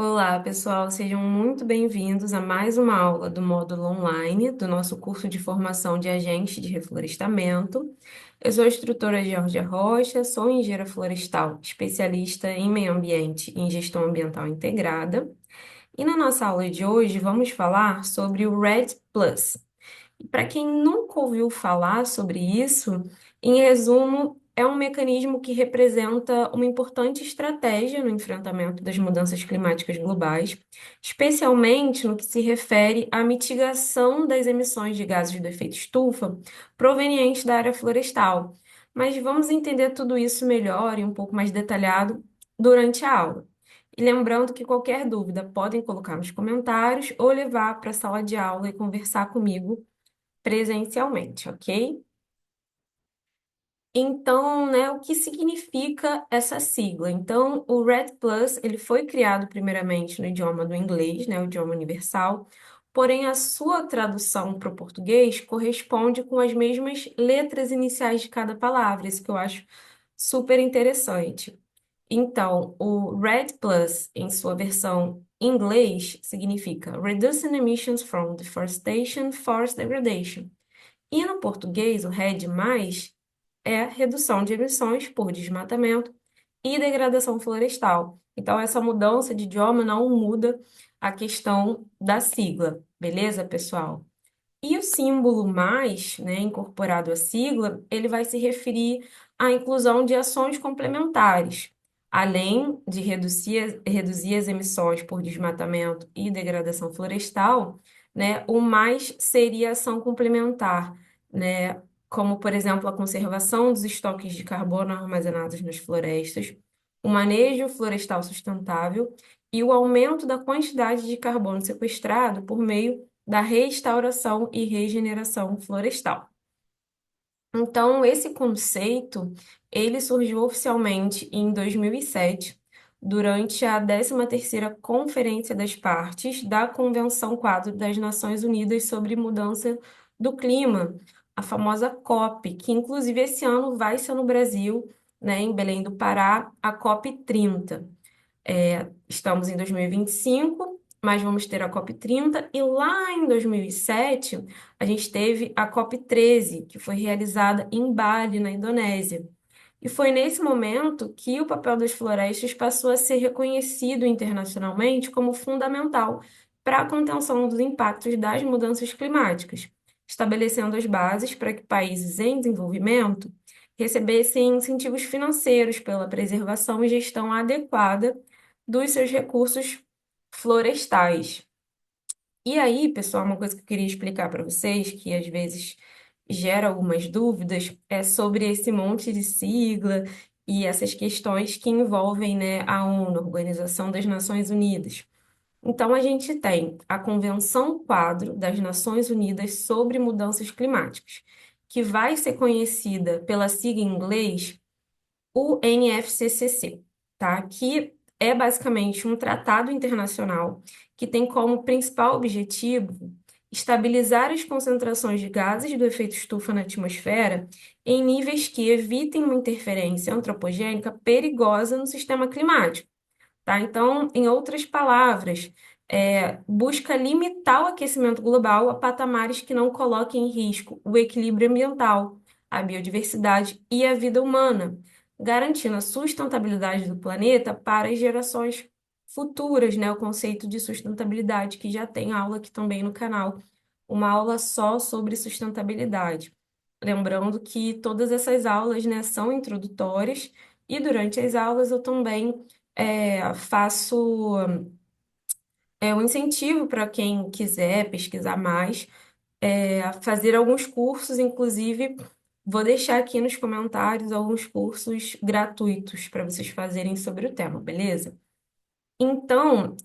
Olá, pessoal, sejam muito bem-vindos a mais uma aula do módulo online do nosso curso de formação de agente de reflorestamento. Eu sou a instrutora Georgia Rocha, sou engenheira florestal, especialista em meio ambiente e em gestão ambiental integrada. E na nossa aula de hoje vamos falar sobre o REDD+. E para quem nunca ouviu falar sobre isso, em resumo, é um mecanismo que representa uma importante estratégia no enfrentamento das mudanças climáticas globais, especialmente no que se refere à mitigação das emissões de gases do efeito estufa provenientes da área florestal. Mas vamos entender tudo isso melhor e um pouco mais detalhado durante a aula. E lembrando que qualquer dúvida podem colocar nos comentários ou levar para a sala de aula e conversar comigo presencialmente, ok? Então, né, o que significa essa sigla? Então, o REDD+, ele foi criado primeiramente no idioma do inglês, né, o idioma universal, porém a sua tradução para o português corresponde com as mesmas letras iniciais de cada palavra, isso que eu acho super interessante. Então, o REDD+, em sua versão em inglês, significa Reducing Emissions from Deforestation, Forest Degradation. E no português, o RED+, é redução de emissões por desmatamento e degradação florestal. Então, essa mudança de idioma não muda a questão da sigla, beleza, pessoal? E o símbolo mais, né, incorporado à sigla, ele vai se referir à inclusão de ações complementares, além de reduzir as emissões por desmatamento e degradação florestal, né, o mais seria ação complementar, né, como, por exemplo, a conservação dos estoques de carbono armazenados nas florestas, o manejo florestal sustentável e o aumento da quantidade de carbono sequestrado por meio da restauração e regeneração florestal. Então, esse conceito, ele surgiu oficialmente em 2007, durante a 13ª Conferência das Partes da Convenção Quadro das Nações Unidas sobre Mudança do Clima, a famosa COP, que inclusive esse ano vai ser no Brasil, né, em Belém do Pará, a COP 30. Estamos em 2025, mas vamos ter a COP 30, e lá em 2007 a gente teve a COP 13, que foi realizada em Bali, na Indonésia. E foi nesse momento que o papel das florestas passou a ser reconhecido internacionalmente como fundamental para a contenção dos impactos das mudanças climáticas, estabelecendo as bases para que países em desenvolvimento recebessem incentivos financeiros pela preservação e gestão adequada dos seus recursos florestais. E aí, pessoal, uma coisa que eu queria explicar para vocês, que às vezes gera algumas dúvidas, é sobre esse monte de sigla e essas questões que envolvem, né, a ONU, a Organização das Nações Unidas. Então, a gente tem a Convenção Quadro das Nações Unidas sobre Mudanças Climáticas, que vai ser conhecida pela sigla em inglês o NFCCC, tá? Que é basicamente um tratado internacional que tem como principal objetivo estabilizar as concentrações de gases do efeito estufa na atmosfera em níveis que evitem uma interferência antropogênica perigosa no sistema climático, tá? Então, em outras palavras, busca limitar o aquecimento global a patamares que não coloquem em risco o equilíbrio ambiental, a biodiversidade e a vida humana, garantindo a sustentabilidade do planeta para as gerações futuras, né? O conceito de sustentabilidade, que já tem aula aqui também no canal, uma aula só sobre sustentabilidade. Lembrando que todas essas aulas, né, são introdutórias e durante as aulas eu também faço um incentivo para quem quiser pesquisar mais, fazer alguns cursos, inclusive vou deixar aqui nos comentários alguns cursos gratuitos para vocês fazerem sobre o tema, beleza? Então,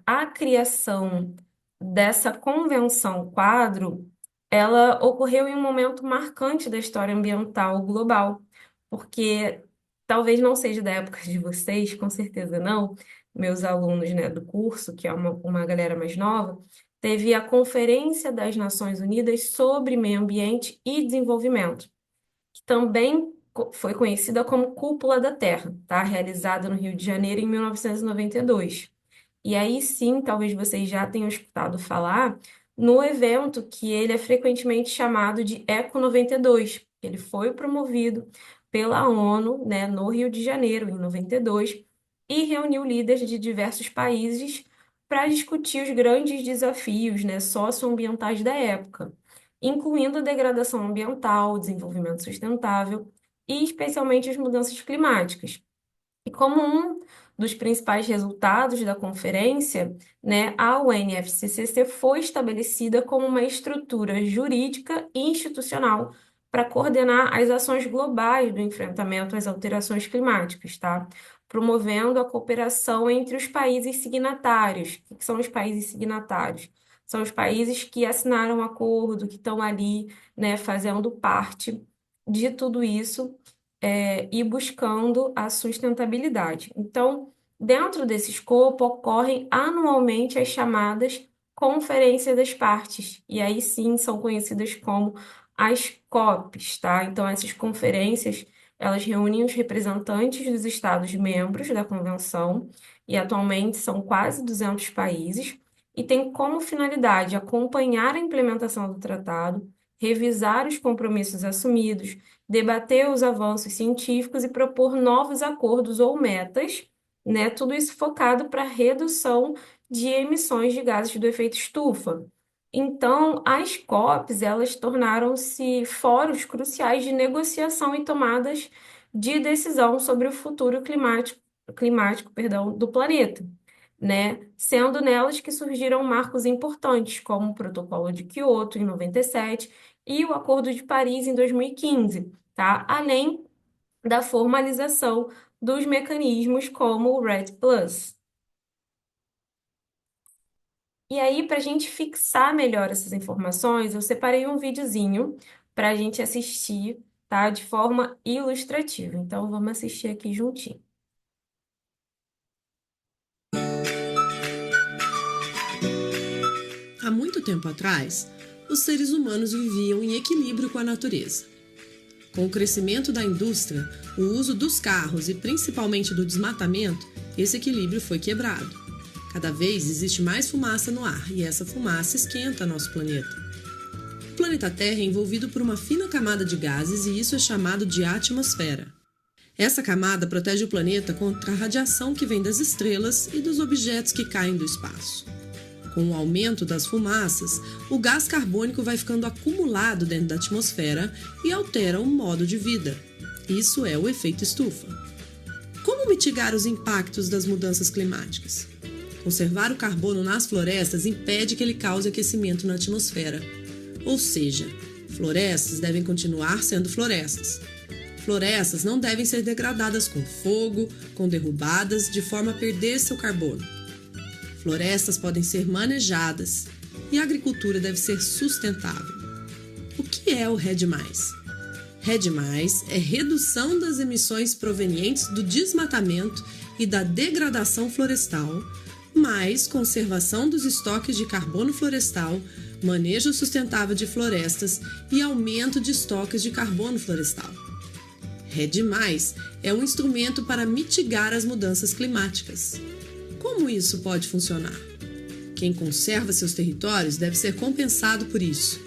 a criação dessa convenção quadro, ela ocorreu em um momento marcante da história ambiental global, porque talvez não seja da época de vocês, com certeza não, meus alunos, né, do curso, que é uma galera mais nova, teve a Conferência das Nações Unidas sobre Meio Ambiente e Desenvolvimento, que também foi conhecida como Cúpula da Terra, tá? Realizada no Rio de Janeiro em 1992. E aí sim, talvez vocês já tenham escutado falar no evento que ele é frequentemente chamado de Eco 92. Ele foi promovido pela ONU, né, no Rio de Janeiro, em 92, e reuniu líderes de diversos países para discutir os grandes desafios, né, socioambientais da época, incluindo a degradação ambiental, o desenvolvimento sustentável e especialmente as mudanças climáticas. E como um dos principais resultados da conferência, né, a UNFCCC foi estabelecida como uma estrutura jurídica e institucional para coordenar as ações globais do enfrentamento às alterações climáticas, tá? Promovendo a cooperação entre os países signatários. O que são os países signatários? São os países que assinaram o acordo, que estão ali, né, fazendo parte de tudo isso e buscando a sustentabilidade. Então, dentro desse escopo, ocorrem anualmente as chamadas Conferências das Partes, e aí sim são conhecidas como as COPs, tá? Então, essas conferências, elas reúnem os representantes dos Estados-membros da Convenção, e atualmente são quase 200 países, e tem como finalidade acompanhar a implementação do tratado, revisar os compromissos assumidos, debater os avanços científicos e propor novos acordos ou metas, né? Tudo isso focado para redução de emissões de gases do efeito estufa. Então, as COPs, elas tornaram-se fóruns cruciais de negociação e tomadas de decisão sobre o futuro climático, do planeta, né? Sendo nelas que surgiram marcos importantes, como o Protocolo de Quioto, em 97, e o Acordo de Paris, em 2015, tá? Além da formalização dos mecanismos como o REDD+. E aí, para a gente fixar melhor essas informações, eu separei um videozinho para a gente assistir, tá? De forma ilustrativa. Então, vamos assistir aqui juntinho. Há muito tempo atrás, os seres humanos viviam em equilíbrio com a natureza. Com o crescimento da indústria, o uso dos carros e principalmente do desmatamento, esse equilíbrio foi quebrado. Cada vez existe mais fumaça no ar e essa fumaça esquenta nosso planeta. O planeta Terra é envolvido por uma fina camada de gases e isso é chamado de atmosfera. Essa camada protege o planeta contra a radiação que vem das estrelas e dos objetos que caem do espaço. Com o aumento das fumaças, o gás carbônico vai ficando acumulado dentro da atmosfera e altera o modo de vida. Isso é o efeito estufa. Como mitigar os impactos das mudanças climáticas? Conservar o carbono nas florestas impede que ele cause aquecimento na atmosfera. Ou seja, florestas devem continuar sendo florestas. Florestas não devem ser degradadas com fogo, com derrubadas, de forma a perder seu carbono. Florestas podem ser manejadas e a agricultura deve ser sustentável. O que é o REDD+? REDD+, é redução das emissões provenientes do desmatamento e da degradação florestal, mais conservação dos estoques de carbono florestal, manejo sustentável de florestas e aumento de estoques de carbono florestal. REDD+, é um instrumento para mitigar as mudanças climáticas. Como isso pode funcionar? Quem conserva seus territórios deve ser compensado por isso.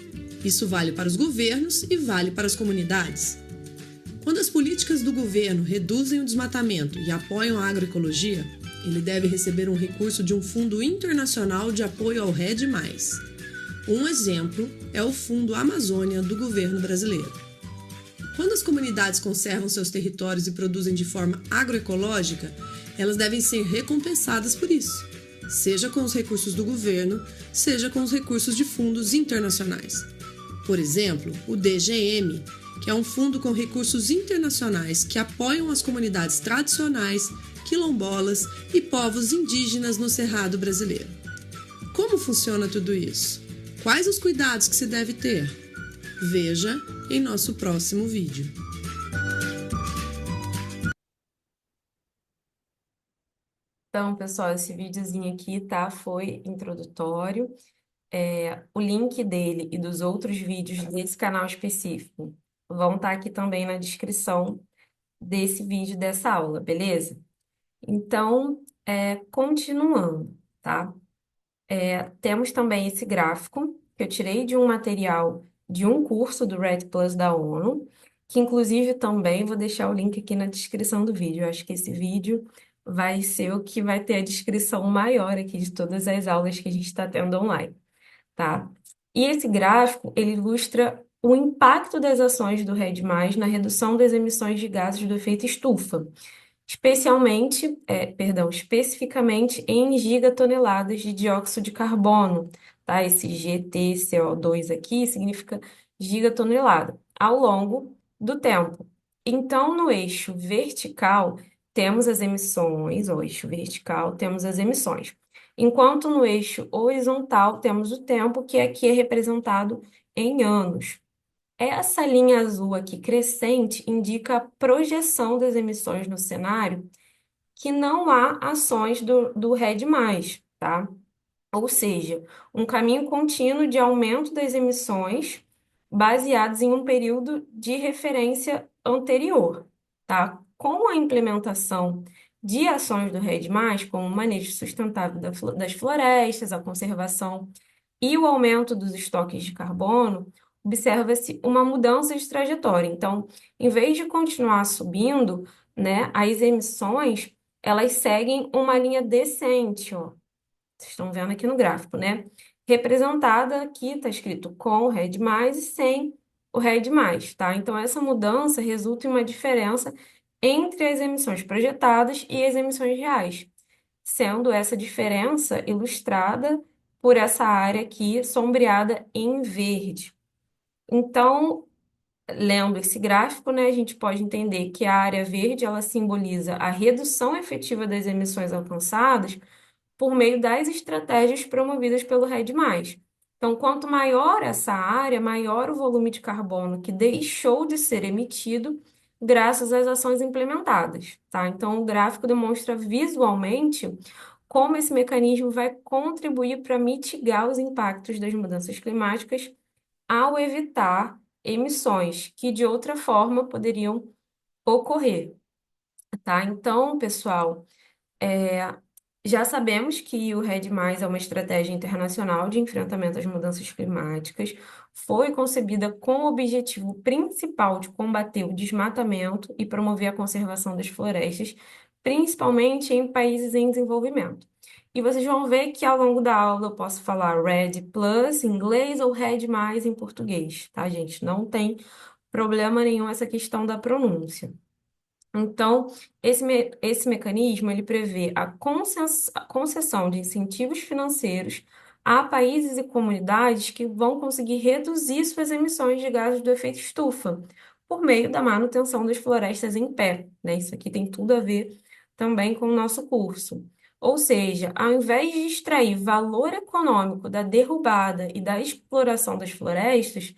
Isso vale para os governos e vale para as comunidades. Quando as políticas do governo reduzem o desmatamento e apoiam a agroecologia, ele deve receber um recurso de um fundo internacional de apoio ao REDD+. Um exemplo é o Fundo Amazônia do governo brasileiro. Quando as comunidades conservam seus territórios e produzem de forma agroecológica, elas devem ser recompensadas por isso, seja com os recursos do governo, seja com os recursos de fundos internacionais. Por exemplo, o DGM, que é um fundo com recursos internacionais que apoiam as comunidades tradicionais, quilombolas e povos indígenas no Cerrado brasileiro. Como funciona tudo isso? Quais os cuidados que se deve ter? Veja em nosso próximo vídeo. Então, pessoal, esse videozinho aqui, tá? Foi introdutório. O link dele e dos outros vídeos desse canal específico vão estar aqui também na descrição desse vídeo, dessa aula, beleza? Então, continuando. tá? Temos também esse gráfico que eu tirei de um material de um curso do Red Plus da ONU, que inclusive também vou deixar o link aqui na descrição do vídeo. Eu acho que esse vídeo vai ser o que vai ter a descrição maior aqui de todas as aulas que a gente está tendo online, tá? E esse gráfico, ele ilustra o impacto das ações do RED+, na redução das emissões de gases do efeito estufa, especificamente em gigatoneladas de dióxido de carbono, tá? Esse GTCO2 aqui significa gigatonelada, ao longo do tempo. Então, no eixo vertical, temos as emissões, o eixo vertical, temos as emissões. Enquanto no eixo horizontal, temos o tempo, que aqui é representado em anos. Essa linha azul aqui crescente indica a projeção das emissões no cenário que não há ações do RED+, tá? Ou seja, um caminho contínuo de aumento das emissões baseados em um período de referência anterior, tá? Com a implementação de ações do RED+, como o manejo sustentável das florestas, a conservação e o aumento dos estoques de carbono, observa-se uma mudança de trajetória. Então, em vez de continuar subindo, né, as emissões, elas seguem uma linha descente, ó. Vocês estão vendo aqui no gráfico, né? Representada aqui, está escrito com o RED+, e sem o RED+, tá? Então, essa mudança resulta em uma diferença entre as emissões projetadas e as emissões reais, sendo essa diferença ilustrada por essa área aqui sombreada em verde. Então, lendo esse gráfico, né, a gente pode entender que a área verde ela simboliza a redução efetiva das emissões alcançadas por meio das estratégias promovidas pelo RED+. Então, quanto maior essa área, maior o volume de carbono que deixou de ser emitido graças às ações implementadas, tá? Então, o gráfico demonstra visualmente como esse mecanismo vai contribuir para mitigar os impactos das mudanças climáticas ao evitar emissões que de outra forma poderiam ocorrer, tá? Então, pessoal, já sabemos que o RED+ é uma estratégia internacional de enfrentamento às mudanças climáticas, foi concebida com o objetivo principal de combater o desmatamento e promover a conservação das florestas, principalmente em países em desenvolvimento. E vocês vão ver que ao longo da aula eu posso falar RED Plus em inglês ou RED+ em português, tá, gente? Não tem problema nenhum essa questão da pronúncia. Então, esse mecanismo ele prevê a concessão de incentivos financeiros a países e comunidades que vão conseguir reduzir suas emissões de gases do efeito estufa por meio da manutenção das florestas em pé, né? Isso aqui tem tudo a ver também com o nosso curso. Ou seja, ao invés de extrair valor econômico da derrubada e da exploração das florestas,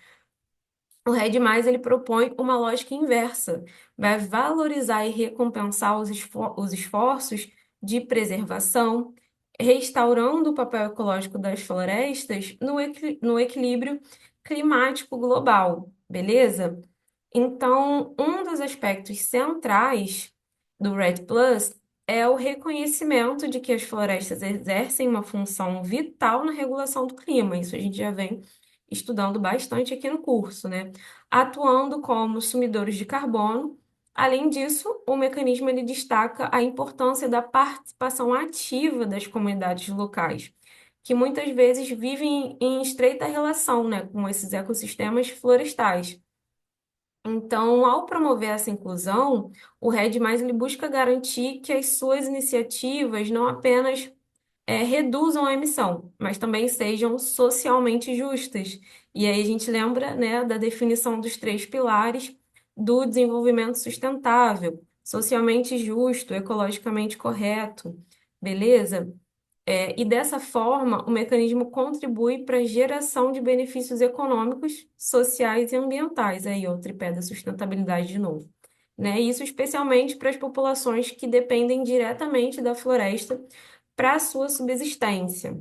o RED+, ele propõe uma lógica inversa, vai valorizar e recompensar os esforços de preservação, restaurando o papel ecológico das florestas no equilíbrio climático global, beleza? Então, um dos aspectos centrais do REDD Plus é o reconhecimento de que as florestas exercem uma função vital na regulação do clima. Isso a gente já vem estudando bastante aqui no curso, né? Atuando como sumidores de carbono. Além disso, o mecanismo ele destaca a importância da participação ativa das comunidades locais, que muitas vezes vivem em estreita relação, né, com esses ecossistemas florestais. Então, ao promover essa inclusão, o RED+, ele busca garantir que as suas iniciativas não apenas reduzam a emissão, mas também sejam socialmente justas. E aí a gente lembra, né, da definição dos três pilares do desenvolvimento sustentável, socialmente justo, ecologicamente correto, beleza? E dessa forma, o mecanismo contribui para a geração de benefícios econômicos, sociais e ambientais, aí o tripé da sustentabilidade de novo. Né? Isso especialmente para as populações que dependem diretamente da floresta para a sua subsistência.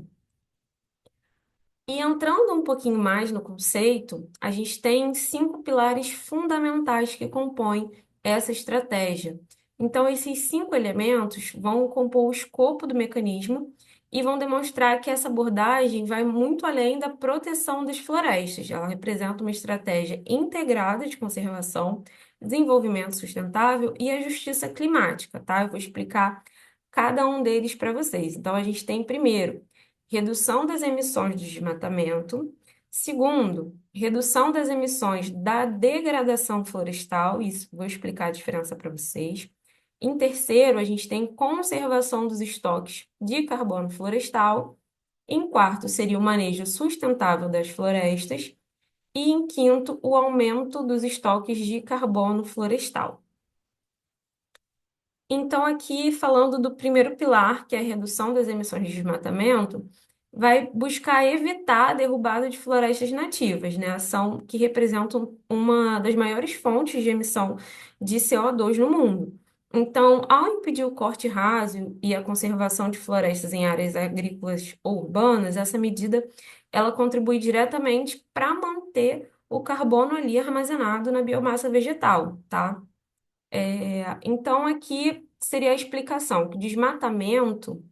E entrando um pouquinho mais no conceito, a gente tem 5 pilares fundamentais que compõem essa estratégia. Então, esses 5 elementos vão compor o escopo do mecanismo e vão demonstrar que essa abordagem vai muito além da proteção das florestas. Ela representa uma estratégia integrada de conservação, desenvolvimento sustentável e a justiça climática, tá? Eu vou explicar cada um deles para vocês. Então, a gente tem, primeiro, redução das emissões de desmatamento. Segundo, redução das emissões da degradação florestal. Isso, vou explicar a diferença para vocês. Em terceiro, a gente tem conservação dos estoques de carbono florestal. Em quarto, seria o manejo sustentável das florestas. E em quinto, o aumento dos estoques de carbono florestal. Então, aqui falando do primeiro pilar, que é a redução das emissões de desmatamento, vai buscar evitar a derrubada de florestas nativas, né? Ação que representam uma das maiores fontes de emissão de CO2 no mundo. Então, ao impedir o corte raso e a conservação de florestas em áreas agrícolas ou urbanas, essa medida ela contribui diretamente para manter o carbono ali armazenado na biomassa vegetal, tá? Então, aqui seria a explicação, que o desmatamento,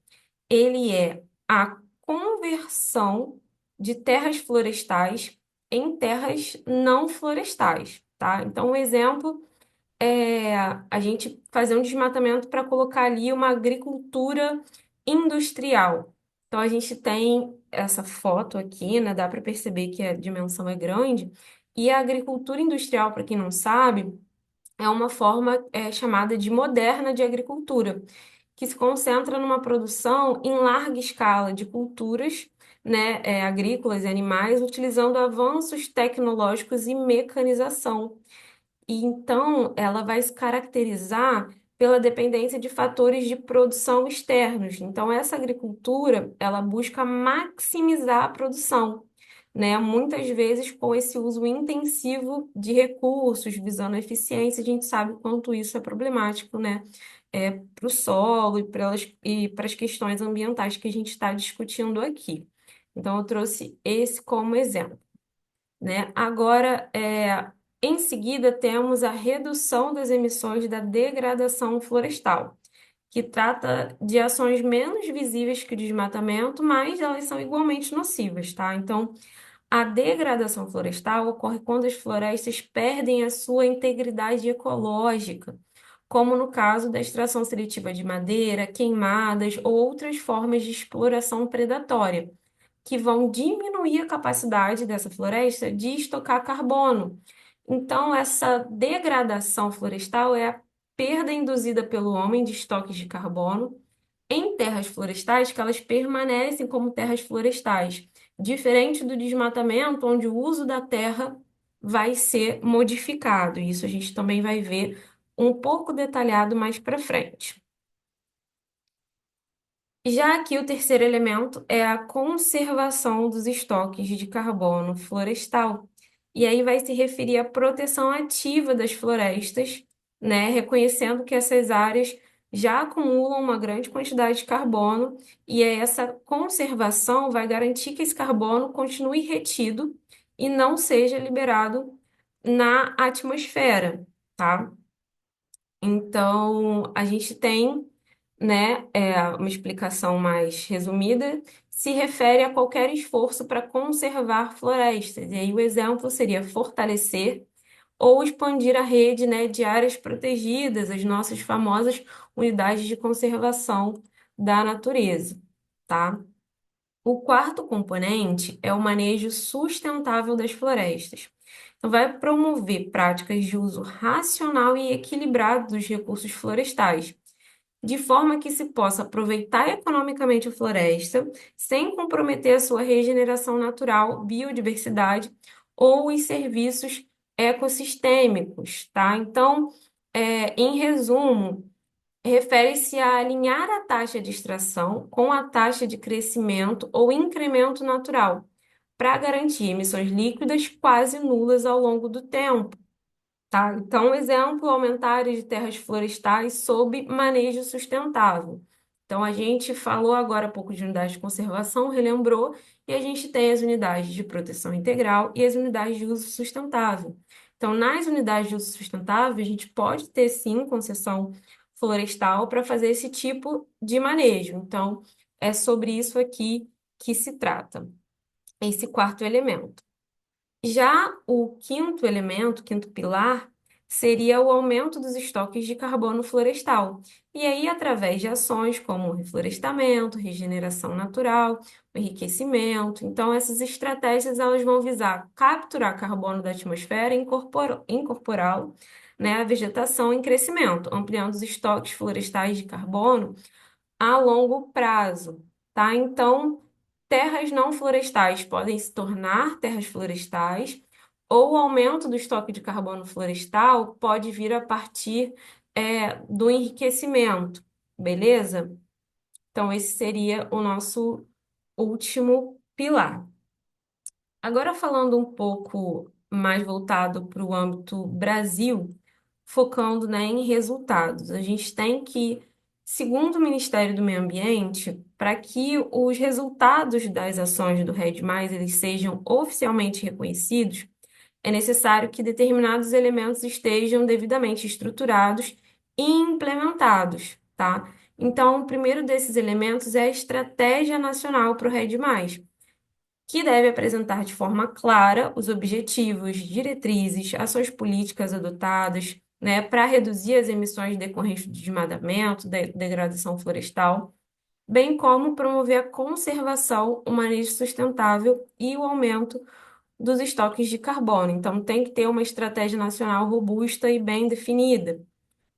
ele é a conversão de terras florestais em terras não florestais, tá? Então, um exemplo é a gente fazer um desmatamento para colocar ali uma agricultura industrial. Então, a gente tem essa foto aqui, né? Dá para perceber que a dimensão é grande. E a agricultura industrial, para quem não sabe, é uma forma chamada de moderna de agricultura, que se concentra numa produção em larga escala de culturas, né, agrícolas e animais, utilizando avanços tecnológicos e mecanização. E então ela vai se caracterizar pela dependência de fatores de produção externos. Então essa agricultura, ela busca maximizar a produção, né? Muitas vezes com esse uso intensivo de recursos, visando a eficiência, a gente sabe o quanto isso é problemático, né? Para o solo e para as questões ambientais que a gente está discutindo aqui. Então eu trouxe esse como exemplo, né? Agora, em seguida, temos a redução das emissões da degradação florestal, que trata de ações menos visíveis que o desmatamento, mas elas são igualmente nocivas, tá? Então, a degradação florestal ocorre quando as florestas perdem a sua integridade ecológica, como no caso da extração seletiva de madeira, queimadas ou outras formas de exploração predatória que vão diminuir a capacidade dessa floresta de estocar carbono. Então, essa degradação florestal é a perda induzida pelo homem de estoques de carbono em terras florestais, que elas permanecem como terras florestais, diferente do desmatamento, onde o uso da terra vai ser modificado. Isso a gente também vai ver um pouco detalhado mais para frente. Já aqui, o terceiro elemento é a conservação dos estoques de carbono florestal. E aí vai se referir à proteção ativa das florestas, né? Reconhecendo que essas áreas já acumulam uma grande quantidade de carbono, e aí essa conservação vai garantir que esse carbono continue retido e não seja liberado na atmosfera, tá? Então, a gente tem, né, uma explicação mais resumida, se refere a qualquer esforço para conservar florestas. E aí o exemplo seria fortalecer ou expandir a rede, né, de áreas protegidas, as nossas famosas unidades de conservação da natureza, tá? O quarto componente é o manejo sustentável das florestas. Então, vai promover práticas de uso racional e equilibrado dos recursos florestais, de forma que se possa aproveitar economicamente a floresta, sem comprometer a sua regeneração natural, biodiversidade ou os serviços ecossistêmicos, tá? Então, em resumo, refere-se a alinhar a taxa de extração com a taxa de crescimento ou incremento natural, para garantir emissões líquidas quase nulas ao longo do tempo. Tá? Então, um exemplo, aumentar a área de terras florestais sob manejo sustentável. Então, a gente falou agora há pouco de unidades de conservação, relembrou, e a gente tem as unidades de proteção integral e as unidades de uso sustentável. Então, nas unidades de uso sustentável, a gente pode ter sim concessão florestal para fazer esse tipo de manejo. Então, é sobre isso aqui que se trata, esse quarto elemento. Já o quinto elemento, quinto pilar, seria o aumento dos estoques de carbono florestal. E aí, através de ações como reflorestamento, regeneração natural, enriquecimento. Então, essas estratégias elas vão visar capturar carbono da atmosfera e incorporá-lo, né, à vegetação em crescimento, ampliando os estoques florestais de carbono a longo prazo, tá? Então, terras não florestais podem se tornar terras florestais, ou o aumento do estoque de carbono florestal pode vir a partir do enriquecimento, beleza? Então, esse seria o nosso último pilar. Agora, falando um pouco mais voltado para o âmbito Brasil, focando, né, em resultados. A gente tem que, segundo o Ministério do Meio Ambiente, para que os resultados das ações do REDD+, eles sejam oficialmente reconhecidos, é necessário que determinados elementos estejam devidamente estruturados e implementados, tá? Então, o primeiro desses elementos é a Estratégia Nacional para o REDD+, que deve apresentar de forma clara os objetivos, diretrizes, ações políticas adotadas, né, para reduzir as emissões decorrentes do desmatamento, da degradação florestal, bem como promover a conservação, o manejo sustentável e o aumento dos estoques de carbono. Então, tem que ter uma estratégia nacional robusta e bem definida.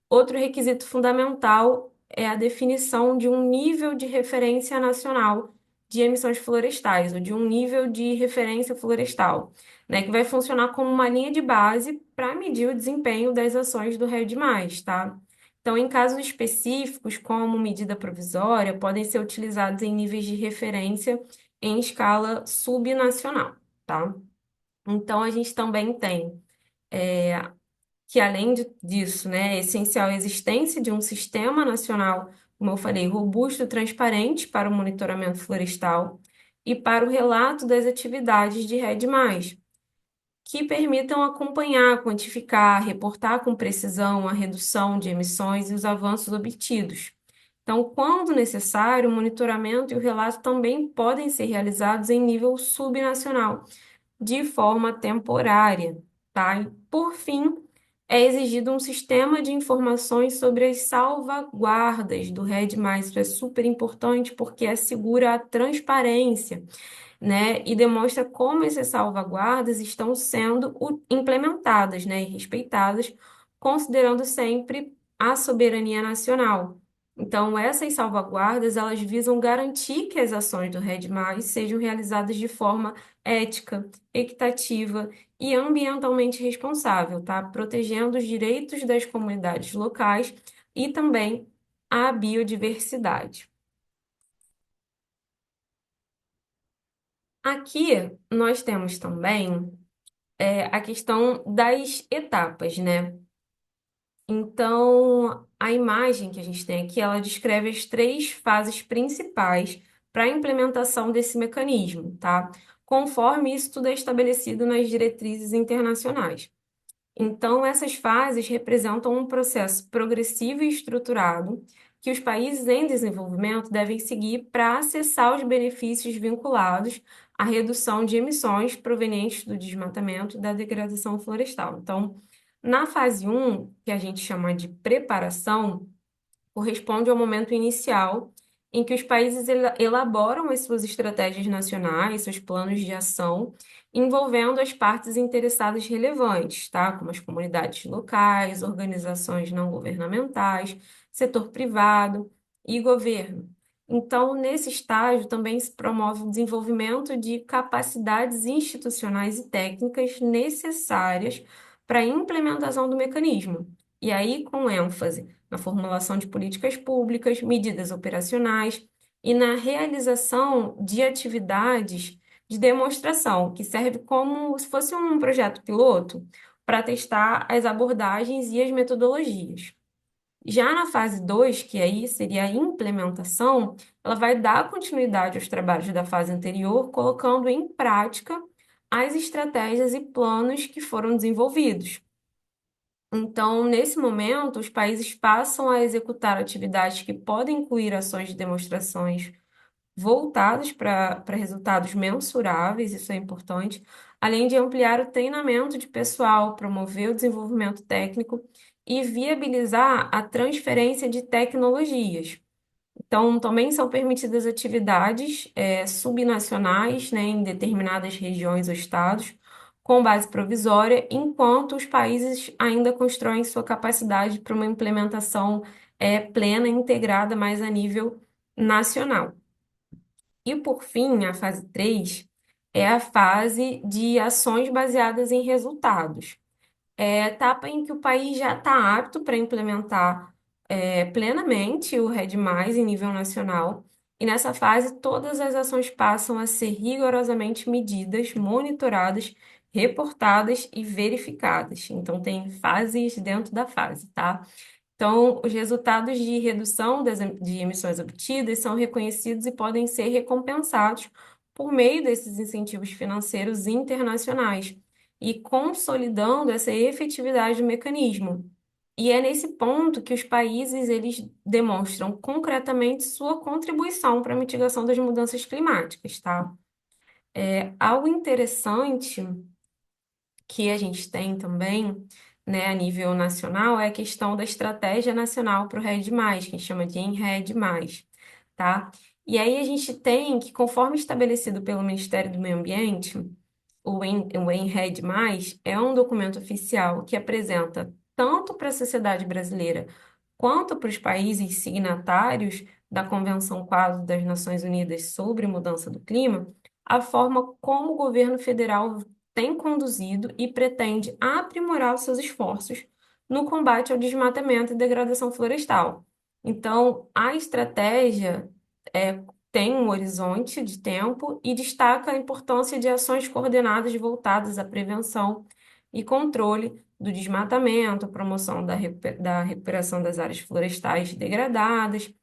Outro requisito fundamental é a definição de um nível de referência nacional de emissões florestais, ou de um nível de referência florestal, né, que vai funcionar como uma linha de base para medir o desempenho das ações do REDD+, tá? Então, em casos específicos, como medida provisória, podem ser utilizados em níveis de referência em escala subnacional, tá? Então, a gente também tem que além disso, né, é essencial a existência de um sistema nacional, como eu falei, robusto e transparente para o monitoramento florestal e para o relato das atividades de REDD+, que permitam acompanhar, quantificar, reportar com precisão a redução de emissões e os avanços obtidos. Então, quando necessário, o monitoramento e o relato também podem ser realizados em nível subnacional, de forma temporária, tá? E, por fim, é exigido um sistema de informações sobre as salvaguardas do REDD+. Isso é super importante porque assegura a transparência, né? E demonstra como essas salvaguardas estão sendo implementadas, né? E respeitadas, considerando sempre a soberania nacional. Então, essas salvaguardas, elas visam garantir que as ações do REDD+, sejam realizadas de forma ética, equitativa e ambientalmente responsável, tá? Protegendo os direitos das comunidades locais e também a biodiversidade. Aqui nós temos também a questão das etapas, né? Então, a imagem que a gente tem aqui, ela descreve as três fases principais para a implementação desse mecanismo, tá? Conforme isso tudo é estabelecido nas diretrizes internacionais. Então, essas fases representam um processo progressivo e estruturado que os países em desenvolvimento devem seguir para acessar os benefícios vinculados à redução de emissões provenientes do desmatamento e da degradação florestal. Então, na fase um, que a gente chama de preparação, corresponde ao momento inicial em que os países elaboram as suas estratégias nacionais, seus planos de ação, envolvendo as partes interessadas relevantes, tá? Como as comunidades locais, organizações não governamentais, setor privado e governo. Então, nesse estágio, também se promove o desenvolvimento de capacidades institucionais e técnicas necessárias para a implementação do mecanismo. E aí, com ênfase na formulação de políticas públicas, medidas operacionais e na realização de atividades de demonstração, que serve como se fosse um projeto piloto para testar as abordagens e as metodologias. Já na fase 2, que aí seria a implementação, ela vai dar continuidade aos trabalhos da fase anterior, colocando em prática as estratégias e planos que foram desenvolvidos. Então, nesse momento, os países passam a executar atividades que podem incluir ações de demonstrações voltados para resultados mensuráveis, isso é importante, além de ampliar o treinamento de pessoal, promover o desenvolvimento técnico e viabilizar a transferência de tecnologias. Então, também são permitidas atividades subnacionais, né, em determinadas regiões ou estados, com base provisória, enquanto os países ainda constroem sua capacidade para uma implementação plena e integrada mais a nível nacional. E, por fim, a fase 3 é a fase de ações baseadas em resultados. É a etapa em que o país já está apto para implementar plenamente o RED+, em nível nacional, e nessa fase todas as ações passam a ser rigorosamente medidas, monitoradas, reportadas e verificadas. Então, tem fases dentro da fase, tá? Então, os resultados de redução de emissões obtidas são reconhecidos e podem ser recompensados por meio desses incentivos financeiros internacionais e consolidando essa efetividade do mecanismo. E é nesse ponto que os países eles demonstram concretamente sua contribuição para a mitigação das mudanças climáticas, tá? Algo interessante que a gente tem também, né, a nível nacional, é a questão da estratégia nacional para o RED+, que a gente chama de ENRED+, tá? E aí a gente tem que, conforme estabelecido pelo Ministério do Meio Ambiente, o ENRED+, é um documento oficial que apresenta tanto para a sociedade brasileira quanto para os países signatários da Convenção Quadro das Nações Unidas sobre Mudança do Clima, a forma como o governo federal tem conduzido e pretende aprimorar os seus esforços no combate ao desmatamento e degradação florestal. Então, a estratégia tem um horizonte de tempo e destaca a importância de ações coordenadas voltadas à prevenção e controle do desmatamento, promoção da recuperação das áreas florestais degradadas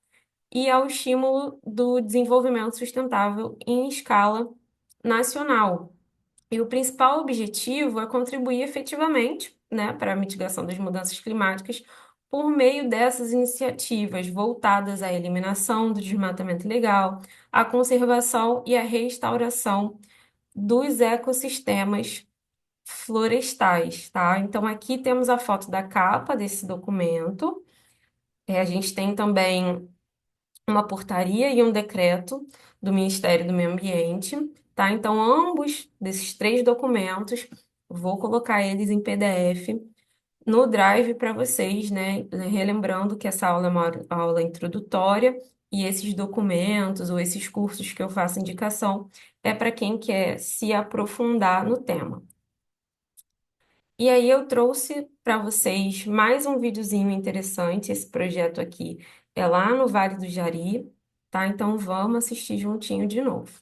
e ao estímulo do desenvolvimento sustentável em escala nacional. E o principal objetivo é contribuir efetivamente, né, para a mitigação das mudanças climáticas por meio dessas iniciativas voltadas à eliminação do desmatamento ilegal, à conservação e à restauração dos ecossistemas florestais, tá? Então, aqui temos a foto da capa desse documento. A gente tem também uma portaria e um decreto do Ministério do Meio Ambiente, tá? Então, ambos desses três documentos, vou colocar eles em PDF no Drive para vocês, né? Relembrando que essa aula é uma aula introdutória e esses documentos ou esses cursos que eu faço indicação é para quem quer se aprofundar no tema. E aí eu trouxe para vocês mais um videozinho interessante. Esse projeto aqui é lá no Vale do Jari, tá? Então vamos assistir juntinho de novo.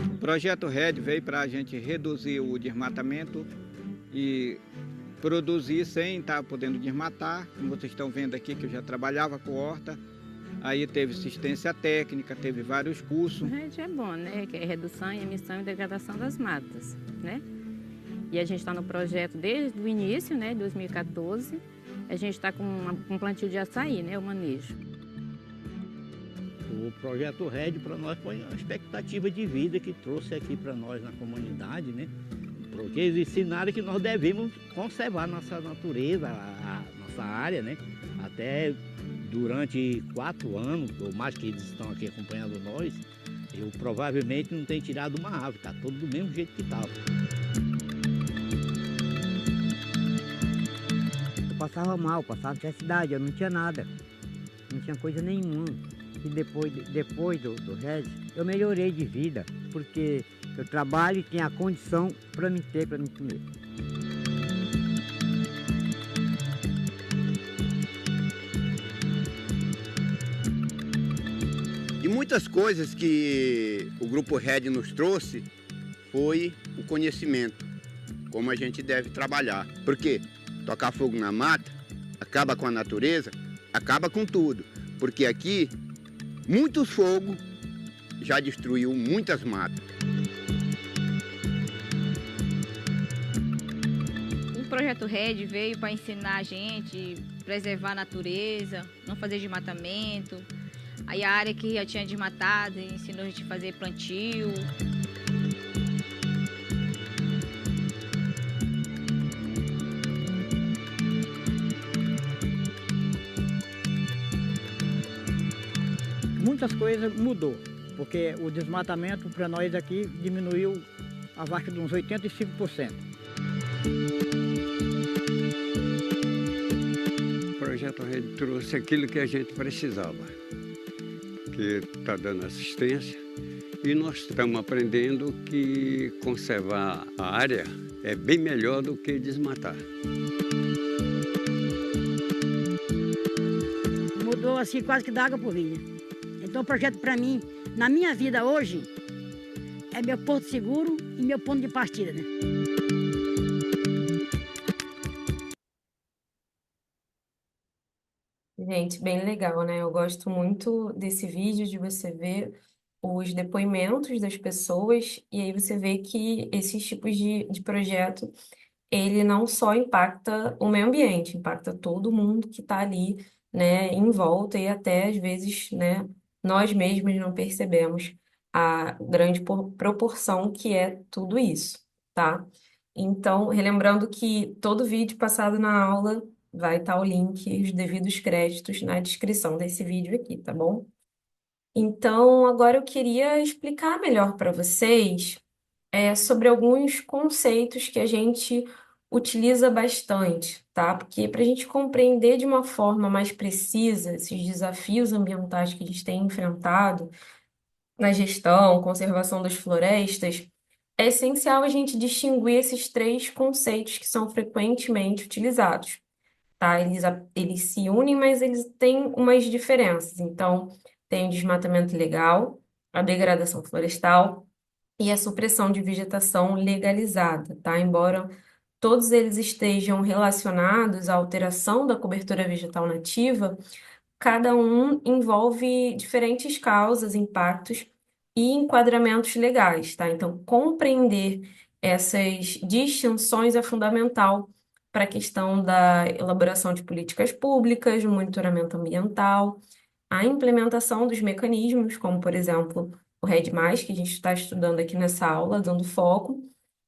O projeto RED veio para a gente reduzir o desmatamento e produzir sem estar podendo desmatar. Como vocês estão vendo aqui, que eu já trabalhava com horta, aí teve assistência técnica, teve vários cursos. O RED é bom, né? Que é redução, emissão e degradação das matas, né? E a gente está no projeto desde o início, né? 2014. A gente está com um plantio de açaí, né? O manejo. O projeto RED para nós foi uma expectativa de vida que trouxe aqui para nós na comunidade, né? Porque eles ensinaram que nós devemos conservar nossa natureza, a nossa área, né? Até durante 4 anos, ou mais que eles estão aqui acompanhando nós, eu provavelmente não tenho tirado uma árvore, está tudo do mesmo jeito que estava. Eu passava mal, passava necessidade, eu não tinha nada, não tinha coisa nenhuma. E depois do RED, eu melhorei de vida, porque eu trabalho e tenho a condição para me ter, para me comer. E muitas coisas que o Grupo RED nos trouxe foi o conhecimento. como a gente deve trabalhar. Porque tocar fogo na mata acaba com a natureza, acaba com tudo. Porque aqui, muitos fogos já destruiu muitas matas. O Projeto RED veio para ensinar a gente a preservar a natureza, não fazer desmatamento. Aí a área que já tinha desmatado ensinou a gente a fazer plantio. Muitas coisas mudou, porque o desmatamento para nós aqui diminuiu abaixo de uns 85%. O Projeto Rede trouxe aquilo que a gente precisava, que está dando assistência, e nós estamos aprendendo que conservar a área é bem melhor do que desmatar. Mudou assim quase que da água por vinho. Então o projeto para mim, na minha vida hoje, é meu porto seguro e meu ponto de partida, né? Gente, bem legal, né? Eu gosto muito desse vídeo, de você ver os depoimentos das pessoas, e aí você vê que esses tipos de projeto, ele não só impacta o meio ambiente, impacta todo mundo que está ali, né, em volta, e até às vezes, né, nós mesmos não percebemos a grande proporção que é tudo isso, tá? Então, relembrando que todo vídeo passado na aula vai estar o link e os devidos créditos na descrição desse vídeo aqui, tá bom? Então, agora eu queria explicar melhor para vocês sobre alguns conceitos que a gente utiliza bastante, tá? Porque para a gente compreender de uma forma mais precisa esses desafios ambientais que a gente tem enfrentado na gestão, conservação das florestas, é essencial a gente distinguir esses três conceitos que são frequentemente utilizados, tá? Eles se unem, mas eles têm umas diferenças. Então, tem o desmatamento ilegal, a degradação florestal e a supressão de vegetação legalizada, tá? Embora todos eles estejam relacionados à alteração da cobertura vegetal nativa, cada um envolve diferentes causas, impactos e enquadramentos legais, tá? Então, compreender essas distinções é fundamental para a questão da elaboração de políticas públicas, do monitoramento ambiental, a implementação dos mecanismos, como, por exemplo, o RED+, que a gente está estudando aqui nessa aula, dando foco,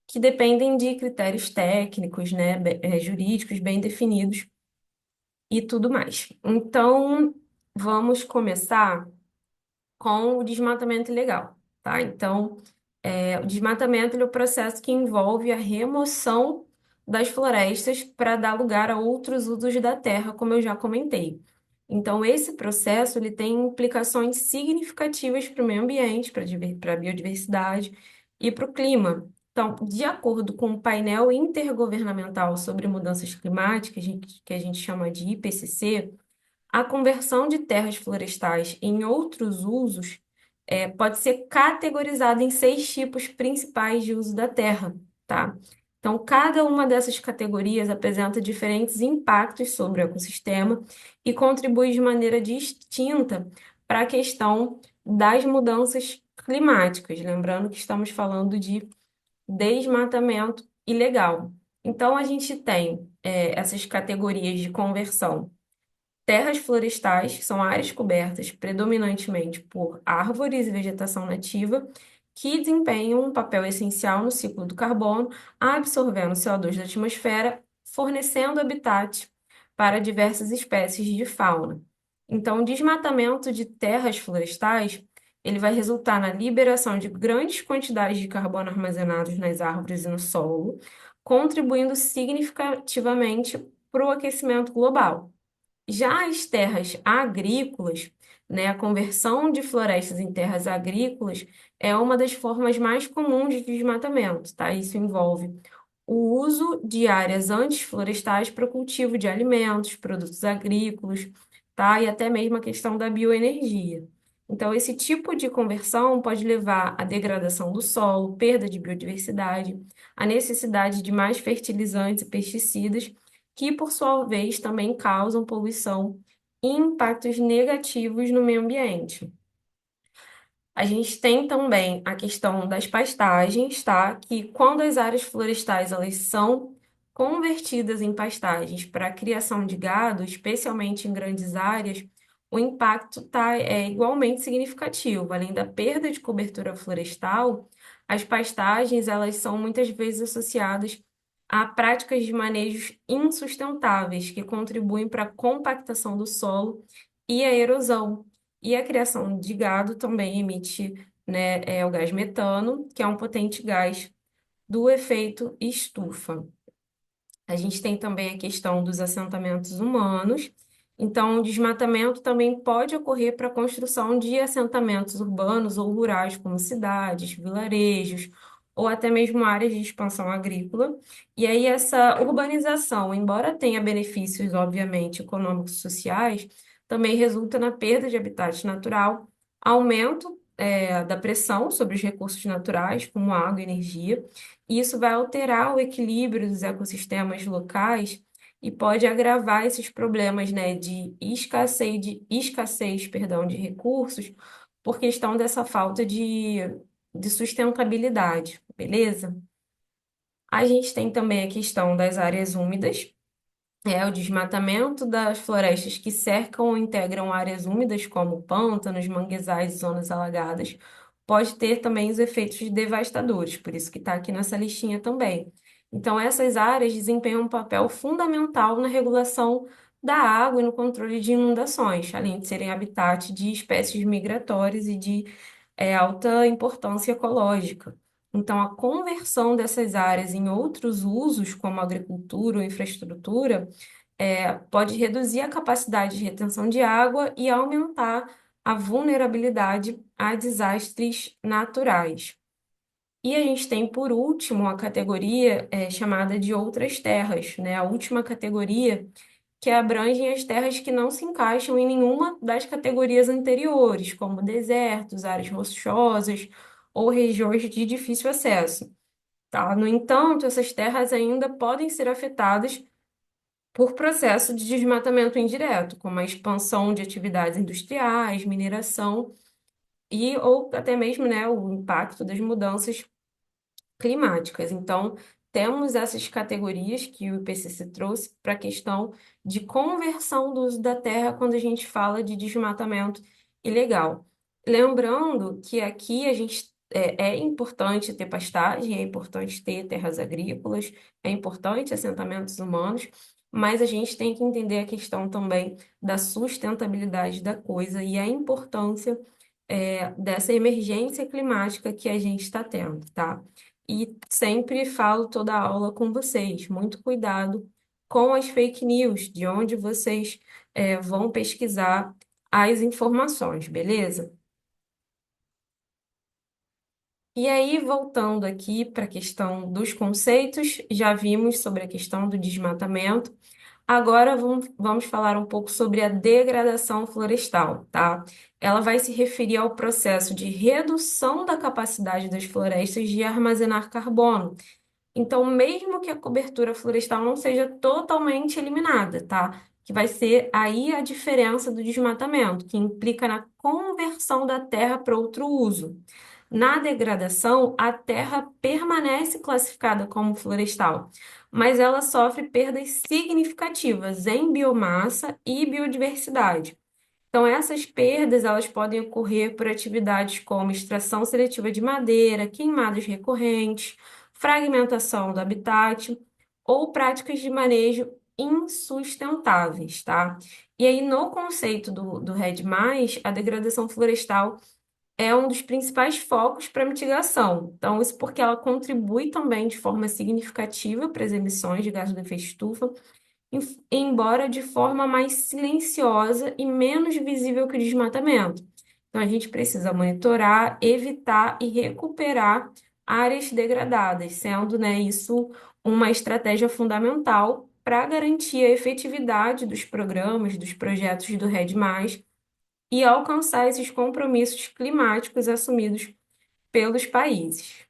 que dependem de critérios técnicos, né, jurídicos bem definidos e tudo mais. Então, vamos começar com o desmatamento ilegal, tá? Então, o desmatamento ele é o processo que envolve a remoção das florestas para dar lugar a outros usos da terra, como eu já comentei. Então, esse processo ele tem implicações significativas para o meio ambiente, para a biodiversidade e para o clima. Então, de acordo com o painel intergovernamental sobre mudanças climáticas, que a gente chama de IPCC, a conversão de terras florestais em outros usos pode ser categorizada em 6 tipos principais de uso da terra, tá? Então, cada uma dessas categorias apresenta diferentes impactos sobre o ecossistema e contribui de maneira distinta para a questão das mudanças climáticas. Lembrando que estamos falando de desmatamento ilegal. Então, a gente tem essas categorias de conversão. Terras florestais, que são áreas cobertas predominantemente por árvores e vegetação nativa, que desempenham um papel essencial no ciclo do carbono, absorvendo CO2 da atmosfera, fornecendo habitat para diversas espécies de fauna. Então, o desmatamento de terras florestais, ele vai resultar na liberação de grandes quantidades de carbono armazenados nas árvores e no solo, contribuindo significativamente para o aquecimento global. Já as terras agrícolas, né, a conversão de florestas em terras agrícolas é uma das formas mais comuns de desmatamento, tá? Isso envolve o uso de áreas antes florestais para o cultivo de alimentos, produtos agrícolas, tá? E até mesmo a questão da bioenergia. Então, esse tipo de conversão pode levar à degradação do solo, perda de biodiversidade, a necessidade de mais fertilizantes e pesticidas, que, por sua vez, também causam poluição e impactos negativos no meio ambiente. A gente tem também a questão das pastagens, tá? Que quando as áreas florestais elas são convertidas em pastagens para a criação de gado, especialmente em grandes áreas, o impacto é igualmente significativo. Além da perda de cobertura florestal, as pastagens elas são muitas vezes associadas a práticas de manejos insustentáveis que contribuem para a compactação do solo e a erosão. E a criação de gado também emite, né, o gás metano, que é um potente gás do efeito estufa. A gente tem também a questão dos assentamentos humanos. Então, o desmatamento também pode ocorrer para a construção de assentamentos urbanos ou rurais, como cidades, vilarejos, ou até mesmo áreas de expansão agrícola. E aí, essa urbanização, embora tenha benefícios, obviamente, econômicos e sociais, também resulta na perda de habitat natural, aumento, da pressão sobre os recursos naturais, como água e energia, e isso vai alterar o equilíbrio dos ecossistemas locais e pode agravar esses problemas, né, de escassez, perdão, de recursos por questão dessa falta de sustentabilidade, beleza? A gente tem também a questão das áreas úmidas, o desmatamento das florestas que cercam ou integram áreas úmidas, como pântanos, manguezais e zonas alagadas, pode ter também os efeitos devastadores, por isso que está aqui nessa listinha também. Então, essas áreas desempenham um papel fundamental na regulação da água e no controle de inundações, além de serem habitat de espécies migratórias e de alta importância ecológica. Então, a conversão dessas áreas em outros usos, como agricultura ou infraestrutura, pode reduzir a capacidade de retenção de água e aumentar a vulnerabilidade a desastres naturais. E a gente tem, por último, a categoria chamada de outras terras, né? A última categoria que abrangem as terras que não se encaixam em nenhuma das categorias anteriores, como desertos, áreas rochosas ou regiões de difícil acesso, tá? No entanto, essas terras ainda podem ser afetadas por processo de desmatamento indireto, como a expansão de atividades industriais, mineração e ou até mesmo, né, o impacto das mudanças climáticas. Então, temos essas categorias que o IPCC trouxe para a questão de conversão do uso da terra quando a gente fala de desmatamento ilegal. Lembrando que aqui a gente é importante ter pastagem, é importante ter terras agrícolas, é importante assentamentos humanos, mas a gente tem que entender a questão também da sustentabilidade da coisa e a importância dessa emergência climática que a gente está tendo, tá? E sempre falo toda a aula com vocês, muito cuidado com as fake news, de onde vocês vão pesquisar as informações, beleza? E aí, voltando aqui para a questão dos conceitos, já vimos sobre a questão do desmatamento. Agora vamos falar um pouco sobre a degradação florestal, tá? Ela vai se referir ao processo de redução da capacidade das florestas de armazenar carbono. Então, mesmo que a cobertura florestal não seja totalmente eliminada, tá? Que vai ser aí a diferença do desmatamento, que implica na conversão da terra para outro uso. Na degradação, a terra permanece classificada como florestal, mas ela sofre perdas significativas em biomassa e biodiversidade. Então, essas perdas elas podem ocorrer por atividades como extração seletiva de madeira, queimadas recorrentes, fragmentação do habitat ou práticas de manejo insustentáveis, tá? E aí, no conceito do REDD+, a degradação florestal é um dos principais focos para mitigação. Então, isso porque ela contribui também de forma significativa para as emissões de gás do efeito estufa, embora de forma mais silenciosa e menos visível que o desmatamento. Então, a gente precisa monitorar, evitar e recuperar áreas degradadas, sendo, né, isso uma estratégia fundamental para garantir a efetividade dos programas, dos projetos do REDD+, e alcançar esses compromissos climáticos assumidos pelos países.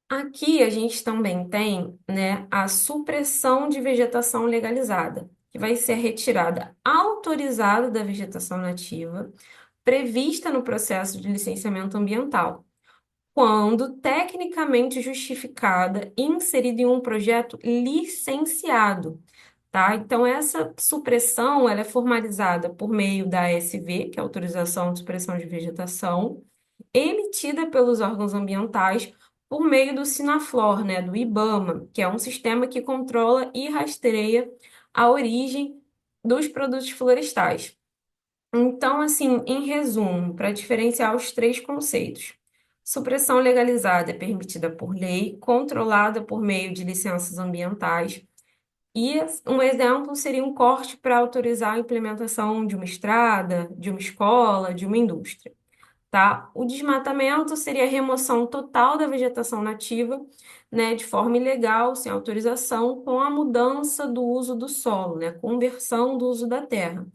Aqui a gente também tem, né, a supressão de vegetação legalizada, que vai ser a retirada autorizada da vegetação nativa, prevista no processo de licenciamento ambiental, quando tecnicamente justificada e inserida em um projeto licenciado, tá? Então, essa supressão, ela é formalizada por meio da ASV, que é a Autorização de Supressão de Vegetação, emitida pelos órgãos ambientais por meio do Sinaflor, né, do IBAMA, que é um sistema que controla e rastreia a origem dos produtos florestais. Então, assim, em resumo, para diferenciar os três conceitos, supressão legalizada é permitida por lei, controlada por meio de licenças ambientais, e um exemplo seria um corte para autorizar a implementação de uma estrada, de uma escola, de uma indústria, tá? O desmatamento seria a remoção total da vegetação nativa, né, de forma ilegal, sem autorização, com a mudança do uso do solo, né, conversão do uso da terra.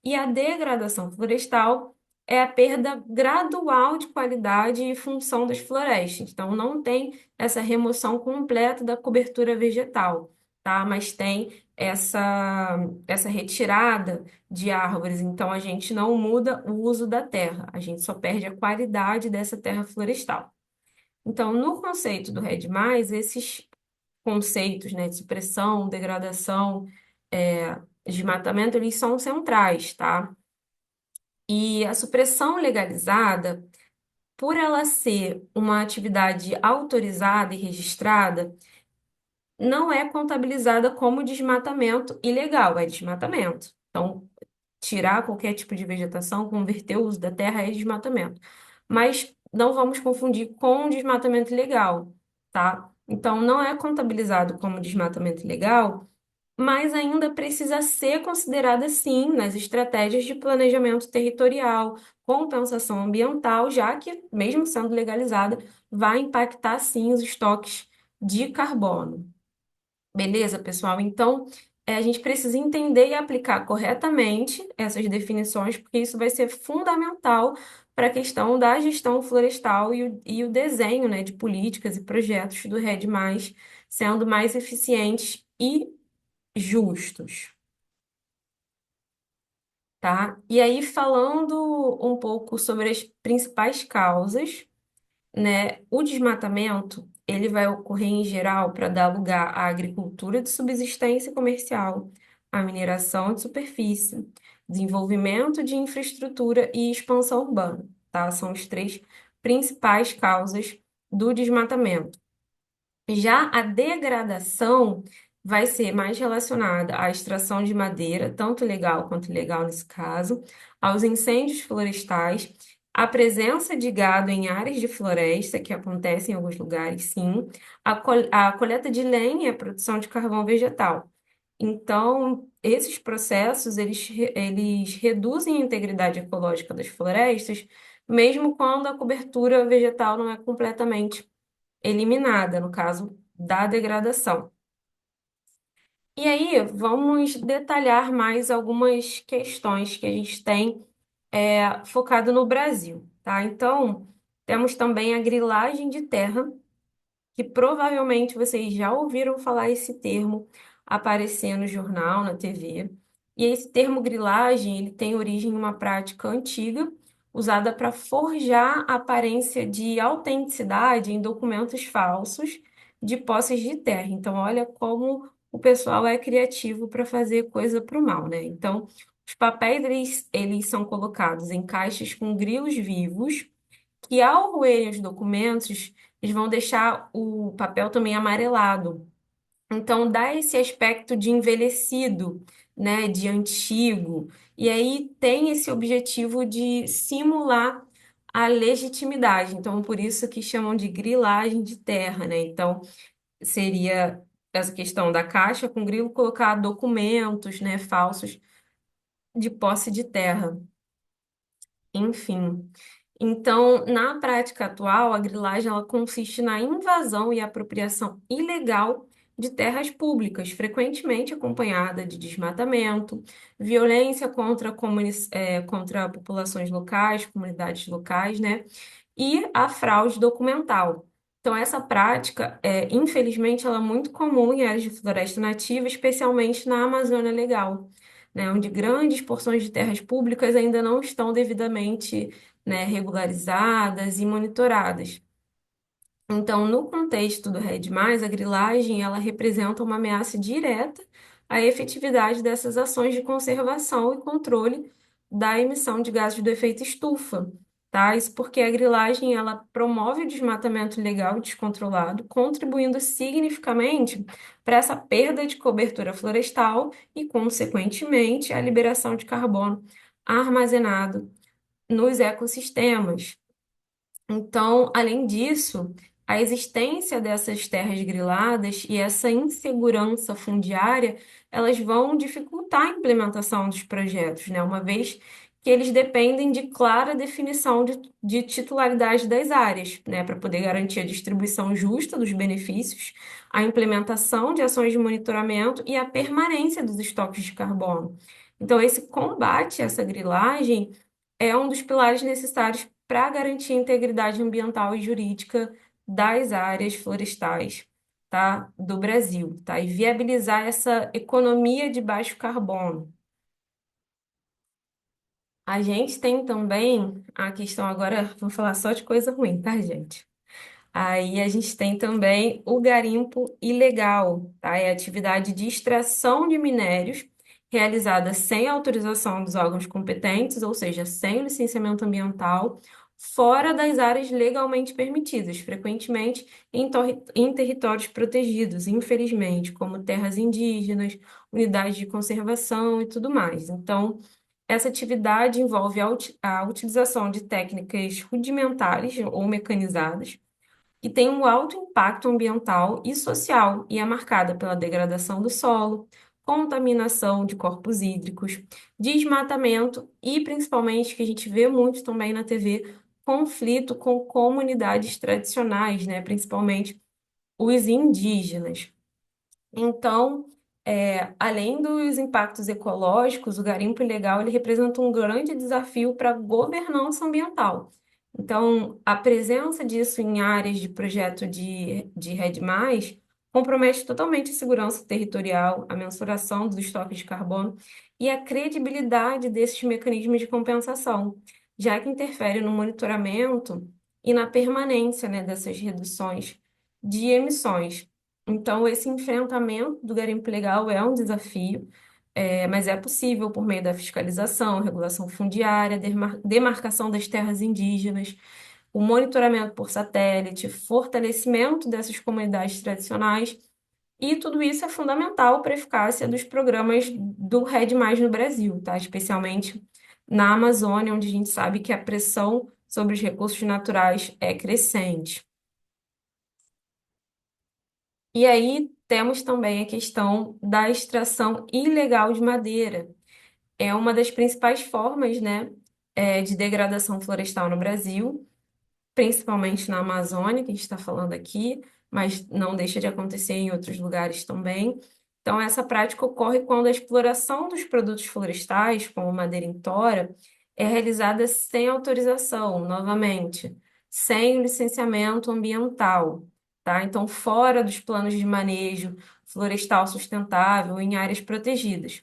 E a degradação florestal é a perda gradual de qualidade e função das florestas. Então, não tem essa remoção completa da cobertura vegetal, tá? Mas tem essa retirada de árvores. Então, a gente não muda o uso da terra, a gente só perde a qualidade dessa terra florestal. Então, no conceito do RED+, esses conceitos, né, de supressão, degradação, desmatamento, eles são centrais, tá? E a supressão legalizada, por ela ser uma atividade autorizada e registrada, não é contabilizada como desmatamento ilegal, é desmatamento. Então, tirar qualquer tipo de vegetação, converter o uso da terra é desmatamento. Mas não vamos confundir com desmatamento ilegal, tá? Então, não é contabilizado como desmatamento ilegal, mas ainda precisa ser considerada, sim, nas estratégias de planejamento territorial, compensação ambiental, já que, mesmo sendo legalizada, vai impactar, sim, os estoques de carbono. Beleza, pessoal? Então, a gente precisa entender e aplicar corretamente essas definições, porque isso vai ser fundamental para a questão da gestão florestal e o desenho, né, de políticas e projetos do RED+, sendo mais eficientes e justos, tá? E aí, falando um pouco sobre as principais causas, né? O desmatamento, ele vai ocorrer em geral para dar lugar à agricultura de subsistência comercial, à mineração de superfície, desenvolvimento de infraestrutura e expansão urbana, tá? São as três principais causas do desmatamento. Já a degradação vai ser mais relacionada à extração de madeira, tanto legal quanto ilegal nesse caso, aos incêndios florestais, à presença de gado em áreas de floresta, que acontece em alguns lugares, sim, a coleta de lenha e a produção de carvão vegetal. Então, esses processos, eles reduzem a integridade ecológica das florestas, mesmo quando a cobertura vegetal não é completamente eliminada, no caso da degradação. E aí, vamos detalhar mais algumas questões que a gente tem focado no Brasil, tá? Então, temos também a grilagem de terra, que provavelmente vocês já ouviram falar esse termo aparecer no jornal, na TV. E esse termo grilagem, ele tem origem em uma prática antiga, usada para forjar a aparência de autenticidade em documentos falsos de posses de terra. Então, olha como o pessoal é criativo para fazer coisa para o mal, né? Então, os papéis, eles são colocados em caixas com grilos vivos, que ao roerem os documentos, eles vão deixar o papel também amarelado. Então, dá esse aspecto de envelhecido, né, de antigo. E aí tem esse objetivo de simular a legitimidade. Então, por isso que chamam de grilagem de terra, né? Então, seria essa questão da caixa com grilo colocar documentos, né, falsos de posse de terra. Enfim. Então, na prática atual, a grilagem ela consiste na invasão e apropriação ilegal de terras públicas, frequentemente acompanhada de desmatamento, violência contra populações locais, comunidades locais, né? E a fraude documental. Então, essa prática, infelizmente, ela é muito comum em áreas de floresta nativa, especialmente na Amazônia Legal, né, onde grandes porções de terras públicas ainda não estão devidamente, né, regularizadas e monitoradas. Então, no contexto do RED+, a grilagem, ela representa uma ameaça direta à efetividade dessas ações de conservação e controle da emissão de gases do efeito estufa, tá? Isso porque a grilagem, ela promove o desmatamento ilegal e descontrolado, contribuindo significativamente para essa perda de cobertura florestal e, consequentemente, a liberação de carbono armazenado nos ecossistemas. Então, além disso, a existência dessas terras griladas e essa insegurança fundiária, elas vão dificultar a implementação dos projetos, né? Uma vez que eles dependem de clara definição de titularidade das áreas, né? Para poder garantir a distribuição justa dos benefícios, a implementação de ações de monitoramento e a permanência dos estoques de carbono. Então, esse combate a essa grilagem é um dos pilares necessários para garantir a integridade ambiental e jurídica das áreas florestais, tá, do Brasil, tá, e viabilizar essa economia de baixo carbono. A gente tem também a questão agora, vamos falar só de coisa ruim, tá, gente? Aí a gente tem também o garimpo ilegal, tá? É a atividade de extração de minérios realizada sem autorização dos órgãos competentes, ou seja, sem licenciamento ambiental, fora das áreas legalmente permitidas, frequentemente em territórios protegidos, infelizmente, como terras indígenas, unidades de conservação e tudo mais. Então, essa atividade envolve a utilização de técnicas rudimentares ou mecanizadas que tem um alto impacto ambiental e social e é marcada pela degradação do solo, contaminação de corpos hídricos, desmatamento e, principalmente, que a gente vê muito também na TV, conflito com comunidades tradicionais, né? Principalmente os indígenas. Então, além dos impactos ecológicos, o garimpo ilegal ele representa um grande desafio para a governança ambiental. Então, a presença disso em áreas de projeto de RED+, compromete totalmente a segurança territorial, a mensuração dos estoques de carbono e a credibilidade desses mecanismos de compensação, já que interfere no monitoramento e na permanência, né, dessas reduções de emissões. Então, esse enfrentamento do garimpo ilegal é um desafio, mas é possível por meio da fiscalização, regulação fundiária, demarcação das terras indígenas, o monitoramento por satélite, fortalecimento dessas comunidades tradicionais, e tudo isso é fundamental para a eficácia dos programas do RED+ no Brasil, tá? Especialmente na Amazônia, onde a gente sabe que a pressão sobre os recursos naturais é crescente. E aí temos também a questão da extração ilegal de madeira. É uma das principais formas, né, de degradação florestal no Brasil, principalmente na Amazônia, que a gente está falando aqui, mas não deixa de acontecer em outros lugares também. Então, essa prática ocorre quando a exploração dos produtos florestais, como madeira em tora, é realizada sem autorização, novamente, sem licenciamento ambiental, tá? Então, fora dos planos de manejo florestal sustentável em áreas protegidas.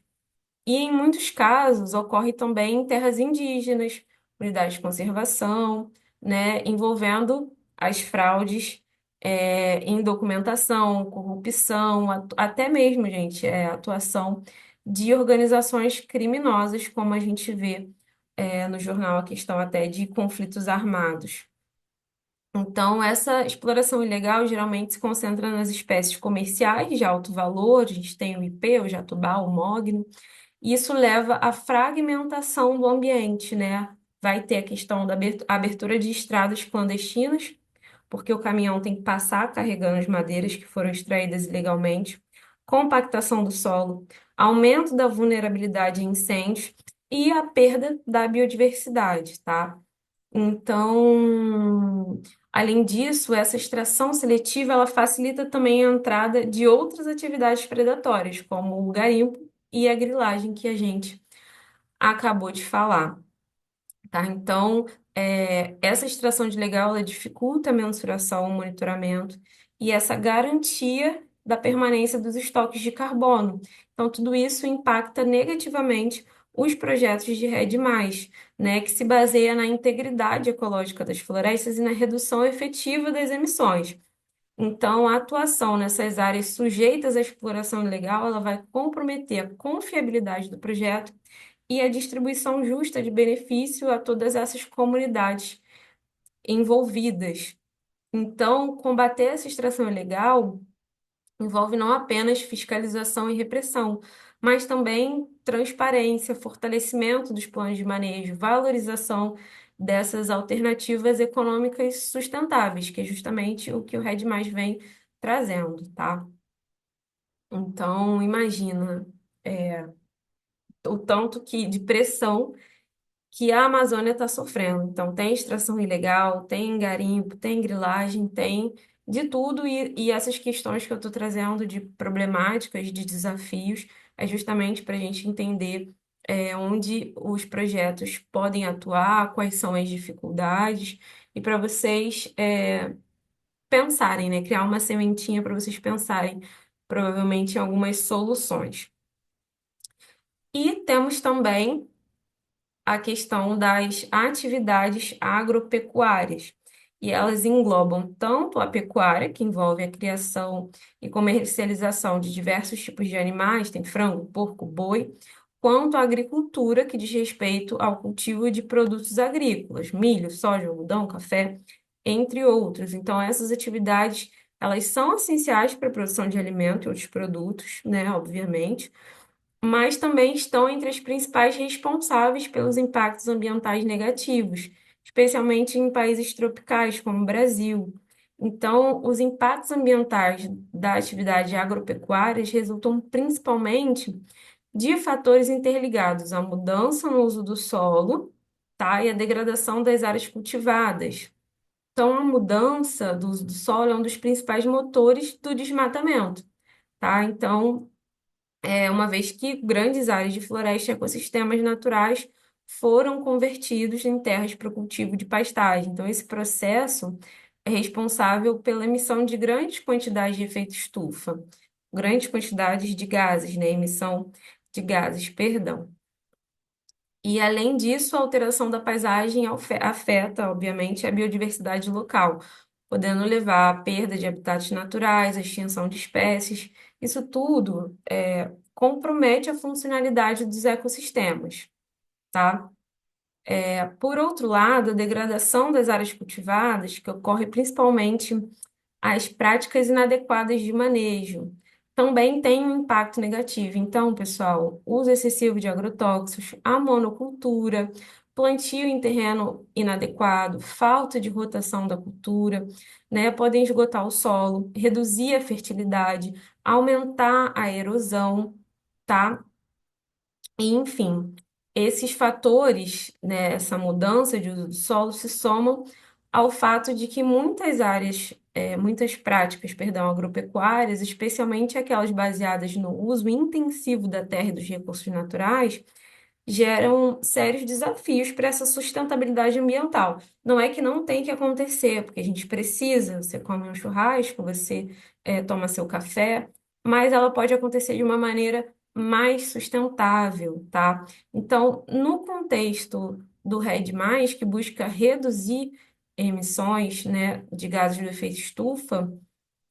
E, em muitos casos, ocorre também em terras indígenas, unidades de conservação, né, envolvendo as fraudes em documentação, corrupção, até mesmo, gente, atuação de organizações criminosas, como a gente vê no jornal a questão até de conflitos armados. Então, essa exploração ilegal geralmente se concentra nas espécies comerciais de alto valor, a gente tem o ipê, o jatobá, o mogno, e isso leva à fragmentação do ambiente, né? Vai ter a questão da abertura de estradas clandestinas, porque o caminhão tem que passar carregando as madeiras que foram extraídas ilegalmente, compactação do solo, aumento da vulnerabilidade a incêndios e a perda da biodiversidade, tá? Então, Além disso, essa extração seletiva ela facilita também a entrada de outras atividades predatórias, como o garimpo e a grilagem que a gente acabou de falar. Tá? Então, essa extração de legal ela dificulta a mensuração, o monitoramento e essa garantia da permanência dos estoques de carbono. Então, tudo isso impacta negativamente os projetos de REDD+, né, que se baseia na integridade ecológica das florestas e na redução efetiva das emissões. Então, a atuação nessas áreas sujeitas à exploração ilegal, ela vai comprometer a confiabilidade do projeto e a distribuição justa de benefício a todas essas comunidades envolvidas. Então, combater essa extração ilegal envolve não apenas fiscalização e repressão, mas também transparência, fortalecimento dos planos de manejo, valorização dessas alternativas econômicas sustentáveis, que é justamente o que o REDD+ vem trazendo, tá? Então, imagina o tanto de pressão que a Amazônia está sofrendo. Então, tem extração ilegal, tem garimpo, tem grilagem, tem de tudo, e essas questões que eu estou trazendo de problemáticas, de desafios, é justamente para a gente entender onde os projetos podem atuar, quais são as dificuldades, e para vocês pensarem, né? Criar uma sementinha para vocês pensarem, provavelmente, em algumas soluções. E temos também a questão das atividades agropecuárias. E elas englobam tanto a pecuária, que envolve a criação e comercialização de diversos tipos de animais, tem frango, porco, boi, quanto a agricultura, que diz respeito ao cultivo de produtos agrícolas, milho, soja, algodão, café, entre outros. Então, essas atividades, elas são essenciais para a produção de alimento e outros produtos, né, obviamente, mas também estão entre as principais responsáveis pelos impactos ambientais negativos, especialmente em países tropicais, como o Brasil. Então, os impactos ambientais da atividade agropecuária resultam principalmente de fatores interligados à mudança no uso do solo, tá? E à degradação das áreas cultivadas. Então, a mudança do uso do solo é um dos principais motores do desmatamento, tá? Então, uma vez que grandes áreas de floresta e ecossistemas naturais foram convertidos em terras para o cultivo de pastagem. Então, esse processo é responsável pela emissão de grandes quantidades de efeito estufa, grandes quantidades de gases, né? Emissão de gases, perdão. E, além disso, a alteração da paisagem afeta, obviamente, a biodiversidade local, podendo levar à perda de habitats naturais, à extinção de espécies. Isso tudo compromete a funcionalidade dos ecossistemas, tá? Por outro lado, a degradação das áreas cultivadas, que ocorre principalmente as práticas inadequadas de manejo, também tem um impacto negativo. Então, pessoal, uso excessivo de agrotóxicos, a monocultura, plantio em terreno inadequado, falta de rotação da cultura, né, podem esgotar o solo, reduzir a fertilidade, aumentar a erosão, tá? E, enfim, esses fatores, né, essa mudança de uso do solo se somam ao fato de que muitas áreas, muitas práticas, perdão, agropecuárias, especialmente aquelas baseadas no uso intensivo da terra e dos recursos naturais, geram sérios desafios para essa sustentabilidade ambiental. Não é que não tem que acontecer, porque a gente precisa, você come um churrasco, você toma seu café, mas ela pode acontecer de uma maneira mais sustentável, tá? Então, no contexto do REDD+, que busca reduzir emissões, né, de gases do efeito estufa,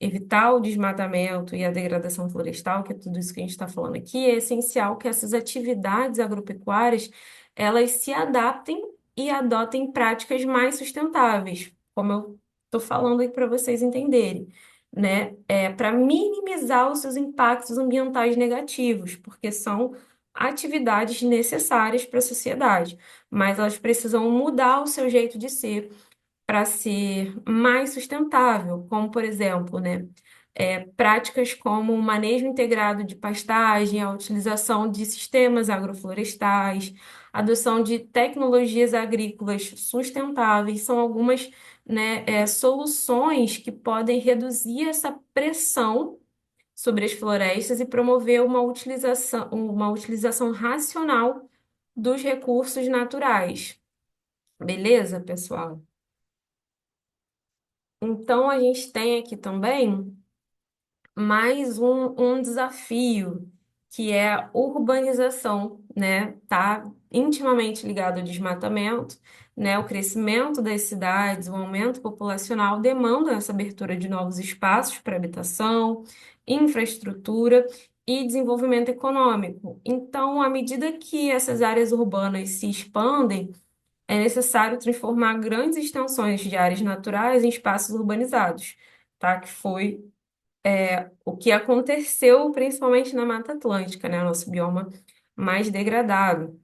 evitar o desmatamento e a degradação florestal, que é tudo isso que a gente está falando aqui, é essencial que essas atividades agropecuárias elas se adaptem e adotem práticas mais sustentáveis, como eu estou falando aí para vocês entenderem, né? Para minimizar os seus impactos ambientais negativos, porque são atividades necessárias para a sociedade, mas elas precisam mudar o seu jeito de ser para ser mais sustentável, como, por exemplo, né, práticas como o manejo integrado de pastagem, a utilização de sistemas agroflorestais, adoção de tecnologias agrícolas sustentáveis, são algumas né, soluções que podem reduzir essa pressão sobre as florestas e promover uma utilização racional dos recursos naturais. Beleza, pessoal? Então, a gente tem aqui também mais um desafio, que é a urbanização, né? Tá intimamente ligado ao desmatamento, né? O crescimento das cidades, o aumento populacional demandam essa abertura de novos espaços para habitação, infraestrutura e desenvolvimento econômico. Então, à medida que essas áreas urbanas se expandem, é necessário transformar grandes extensões de áreas naturais em espaços urbanizados, tá? Que foi o que aconteceu principalmente na Mata Atlântica, né? Nosso bioma mais degradado,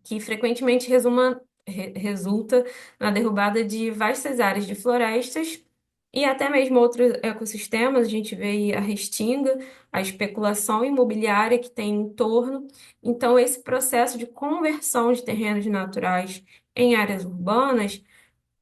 que frequentemente resulta na derrubada de vastas áreas de florestas e até mesmo outros ecossistemas. A gente vê aí a restinga, a especulação imobiliária que tem em torno. Então, esse processo de conversão de terrenos naturais em áreas urbanas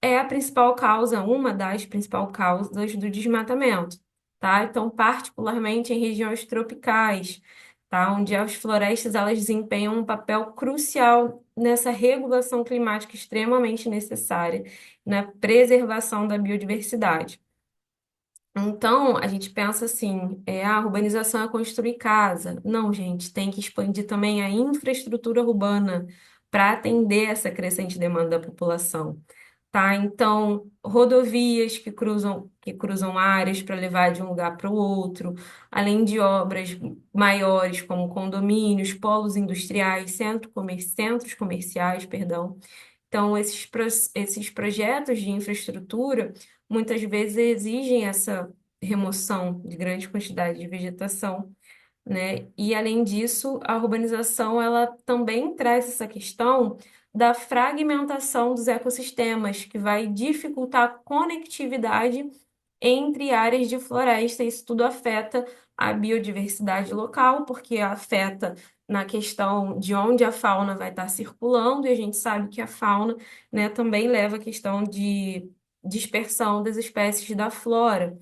é a principal causa, uma das principais causas do desmatamento, tá? Então, particularmente em regiões tropicais, tá? Onde as florestas elas desempenham um papel crucial nessa regulação climática extremamente necessária, na preservação da biodiversidade. Então, a gente pensa assim, a urbanização é construir casa. Não, gente, tem que expandir também a infraestrutura urbana para atender essa crescente demanda da população, tá? Então, rodovias que cruzam áreas para levar de um lugar para o outro, além de obras maiores como condomínios, polos industriais, centros comerciais, perdão. Então, esses projetos de infraestrutura muitas vezes exigem essa remoção de grande quantidade de vegetação, né? E além disso, a urbanização ela também traz essa questão da fragmentação dos ecossistemas, que vai dificultar a conectividade entre áreas de floresta. Isso tudo afeta a biodiversidade local, porque afeta na questão de onde a fauna vai estar circulando, e a gente sabe que a fauna, né, também leva a questão de dispersão das espécies da flora.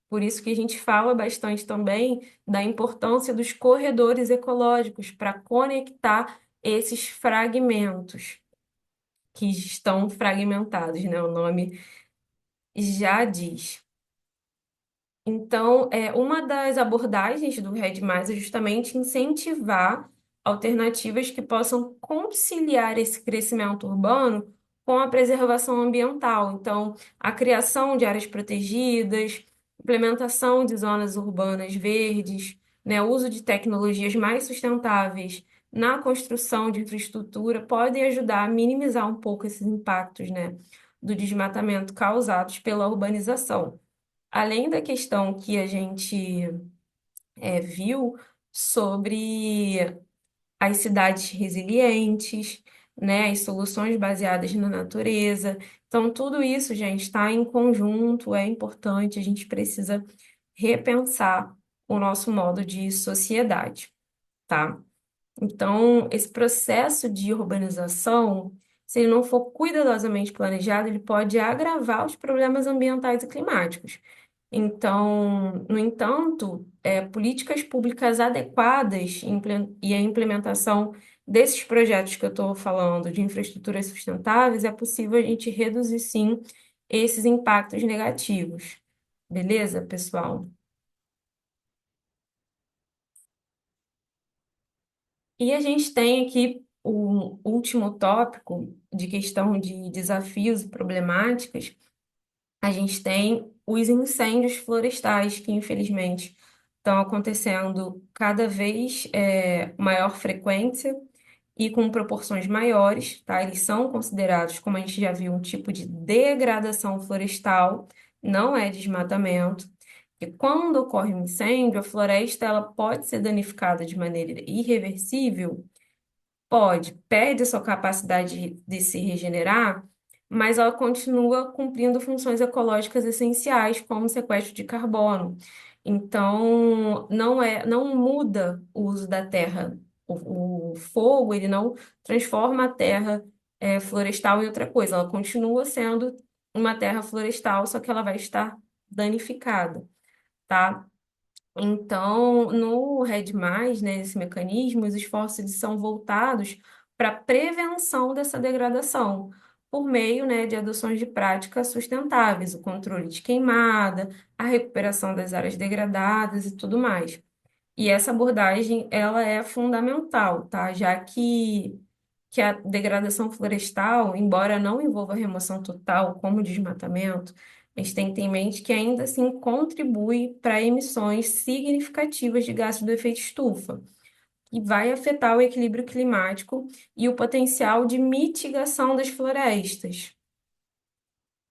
Por isso que a gente fala bastante também da importância dos corredores ecológicos para conectar esses fragmentos que estão fragmentados, né? O nome já diz. Então, uma das abordagens do Red+, é justamente incentivar alternativas que possam conciliar esse crescimento urbano com a preservação ambiental. Então, a criação de áreas protegidas, implementação de zonas urbanas verdes, né, o uso de tecnologias mais sustentáveis na construção de infraestrutura podem ajudar a minimizar um pouco esses impactos, né, do desmatamento causados pela urbanização. Além da questão que a gente viu sobre as cidades resilientes, né, as soluções baseadas na natureza. Então, tudo isso, gente, está em conjunto, é importante, a gente precisa repensar o nosso modo de sociedade, tá? Então, esse processo de urbanização, se ele não for cuidadosamente planejado, ele pode agravar os problemas ambientais e climáticos. Então, no entanto, políticas públicas adequadas e a implementação desses projetos que eu estou falando, de infraestruturas sustentáveis, é possível a gente reduzir, sim, esses impactos negativos. Beleza, pessoal? E a gente tem aqui o último tópico de questão de desafios e problemáticas. A gente tem os incêndios florestais, que infelizmente estão acontecendo cada vez maior frequência e com proporções maiores, tá? Eles são considerados, como a gente já viu, um tipo de degradação florestal, não é desmatamento. E quando ocorre um incêndio, a floresta ela pode ser danificada de maneira irreversível. Pode, perde a sua capacidade de se regenerar, mas ela continua cumprindo funções ecológicas essenciais, como sequestro de carbono. Então, não muda o uso da terra. O fogo, ele não transforma a terra florestal em outra coisa, ela continua sendo uma terra florestal, só que ela vai estar danificada, tá? Então, no RED+, né, esse mecanismo, os esforços eles são voltados para a prevenção dessa degradação, por meio, né, de adoções de práticas sustentáveis, o controle de queimada, a recuperação das áreas degradadas e tudo mais. E essa abordagem, ela é fundamental, tá? Já que a degradação florestal, embora não envolva remoção total, como o desmatamento, a gente tem que ter em mente que ainda assim contribui para emissões significativas de gases do efeito estufa, e vai afetar o equilíbrio climático e o potencial de mitigação das florestas.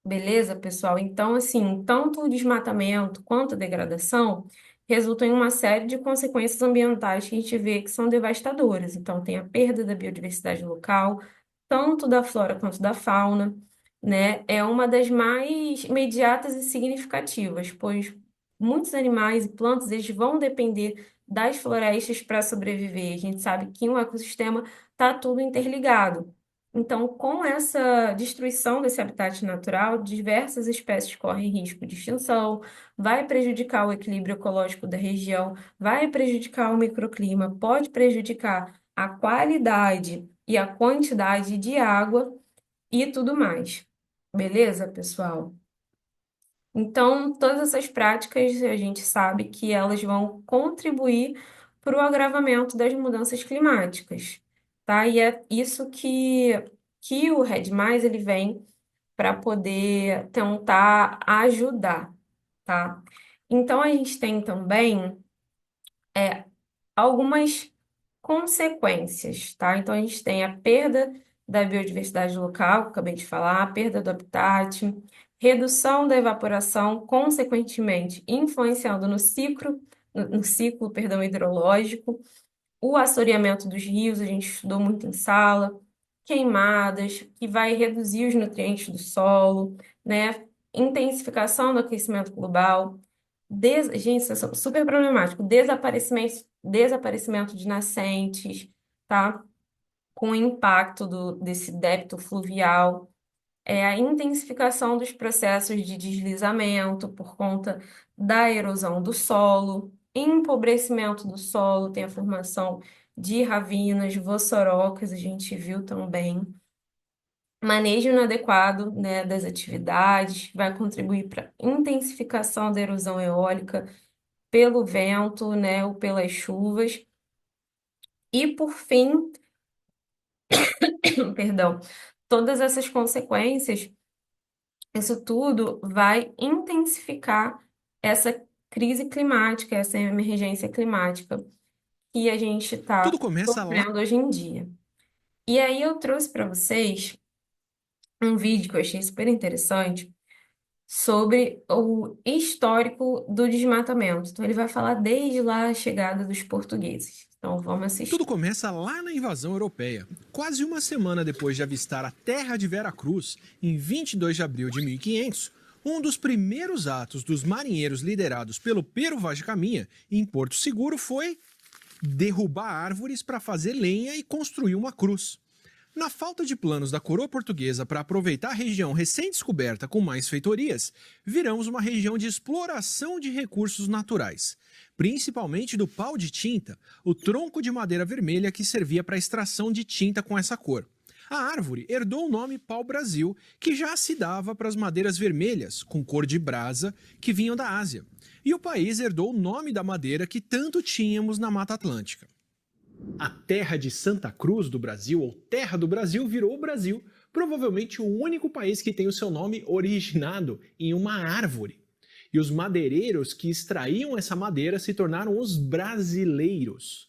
Beleza, pessoal? Então, assim, tanto o desmatamento quanto a degradação resultam em uma série de consequências ambientais que a gente vê que são devastadoras. Então, tem a perda da biodiversidade local, tanto da flora quanto da fauna, né? É uma das mais imediatas e significativas, pois muitos animais e plantas eles vão depender das florestas para sobreviver. A gente sabe que um ecossistema está tudo interligado. Então, com essa destruição desse habitat natural, diversas espécies correm risco de extinção, vai prejudicar o equilíbrio ecológico da região, vai prejudicar o microclima, pode prejudicar a qualidade e a quantidade de água e tudo mais. Beleza, pessoal? Então, todas essas práticas a gente sabe que elas vão contribuir para o agravamento das mudanças climáticas, tá? E é isso que o RED+, ele vem para poder tentar ajudar, tá? Então, a gente tem também algumas consequências, tá? Então, a gente tem a perda da biodiversidade local, que eu acabei de falar, a perda do habitat, redução da evaporação, consequentemente influenciando no ciclo, perdão, hidrológico, o assoreamento dos rios, a gente estudou muito em sala, queimadas, que vai reduzir os nutrientes do solo, né? Intensificação do aquecimento global, gente, isso é super problemático, desaparecimento de nascentes, tá? Com o impacto desse débito fluvial, a intensificação dos processos de deslizamento por conta da erosão do solo, empobrecimento do solo, tem a formação de ravinas, vossorocas, a gente viu também. Manejo inadequado, né, das atividades, vai contribuir para a intensificação da erosão eólica pelo vento, né, ou pelas chuvas. E, por fim, perdão, todas essas consequências, isso tudo vai intensificar essa crise climática, essa emergência climática que a gente está Tudo começa lá. sofrendo hoje em dia. E aí eu trouxe para vocês um vídeo que eu achei super interessante sobre o histórico do desmatamento. Então ele vai falar desde lá a chegada dos portugueses. Então vamos assistir. Tudo começa lá na invasão europeia. Quase uma semana depois de avistar a terra de Vera Cruz, em 22 de abril de 1500, um dos primeiros atos dos marinheiros liderados pelo Pero Vaz de Caminha em Porto Seguro foi derrubar árvores para fazer lenha e construir uma cruz. Na falta de planos da coroa portuguesa para aproveitar a região recém-descoberta com mais feitorias, viramos uma região de exploração de recursos naturais, principalmente do pau de tinta, o tronco de madeira vermelha que servia para a extração de tinta com essa cor. A árvore herdou o nome pau-brasil, que já se dava para as madeiras vermelhas, com cor de brasa, que vinham da Ásia. E o país herdou o nome da madeira que tanto tínhamos na Mata Atlântica. A terra de Santa Cruz do Brasil, ou Terra do Brasil, virou o Brasil, provavelmente o único país que tem o seu nome originado em uma árvore. E os madeireiros que extraíam essa madeira se tornaram os brasileiros.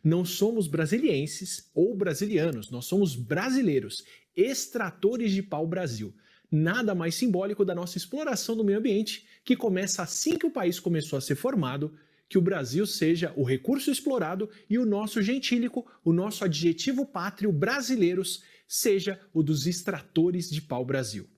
Não somos brasilienses ou brasilianos, nós somos brasileiros, extratores de pau-brasil. Nada mais simbólico da nossa exploração do meio ambiente, que começa assim que o país começou a ser formado, que o Brasil seja o recurso explorado e o nosso gentílico, o nosso adjetivo pátrio brasileiros, seja o dos extratores de pau-brasil.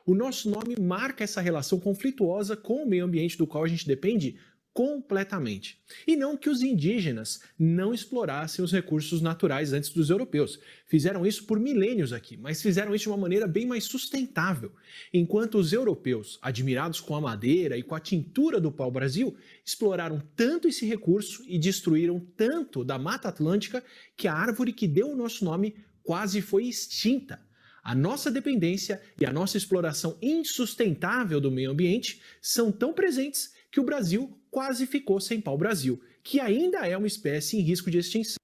O nosso nome marca essa relação conflituosa com o meio ambiente do qual a gente depende completamente. E não que os indígenas não explorassem os recursos naturais antes dos europeus. Fizeram isso por milênios aqui, mas fizeram isso de uma maneira bem mais sustentável. Enquanto os europeus, admirados com a madeira e com a tintura do pau-brasil, exploraram tanto esse recurso e destruíram tanto da Mata Atlântica que a árvore que deu o nosso nome quase foi extinta. A nossa dependência e a nossa exploração insustentável do meio ambiente são tão presentes que o Brasil quase ficou sem pau-brasil, que ainda é uma espécie em risco de extinção.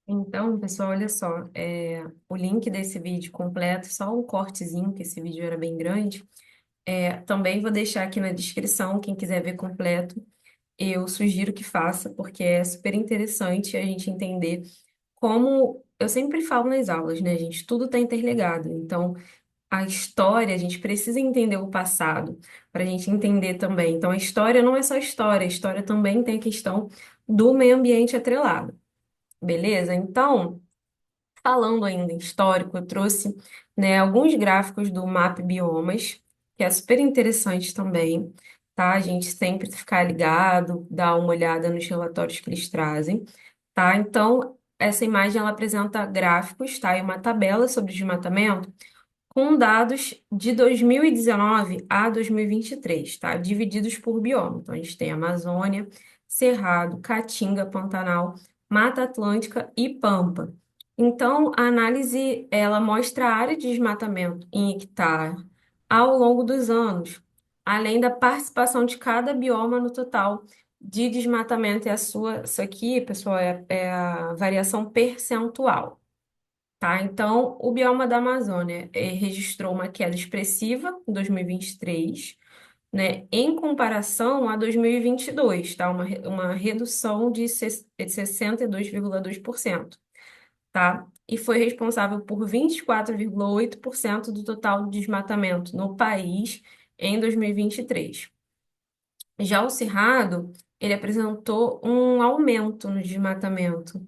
Então, pessoal, olha só, o link desse vídeo completo, só um cortezinho, que esse vídeo era bem grande, também vou deixar aqui na descrição, quem quiser ver completo, eu sugiro que faça, porque é super interessante a gente entender como, eu sempre falo nas aulas, né, gente, tudo está interligado, então a história, a gente precisa entender o passado para a gente entender também. Então, a história não é só história, a história também tem a questão do meio ambiente atrelado, beleza? Então, falando ainda em histórico, eu trouxe, né, alguns gráficos do MAP Biomas, que é super interessante também, tá? A gente sempre ficar ligado, dar uma olhada nos relatórios que eles trazem, tá? Então, essa imagem ela apresenta gráficos, tá? E uma tabela sobre desmatamento com dados de 2019 a 2023, tá? Divididos por bioma. Então, a gente tem Amazônia, Cerrado, Caatinga, Pantanal, Mata Atlântica e Pampa. Então, a análise, ela mostra a área de desmatamento em hectare ao longo dos anos, além da participação de cada bioma no total de desmatamento. E isso aqui, pessoal, é a variação percentual. Tá? Então, o bioma da Amazônia registrou uma queda expressiva em 2023, né, em comparação a 2022, tá? Uma redução de 62,2%, tá? E foi responsável por 24,8% do total de desmatamento no país em 2023. Já o Cerrado, ele apresentou um aumento no desmatamento,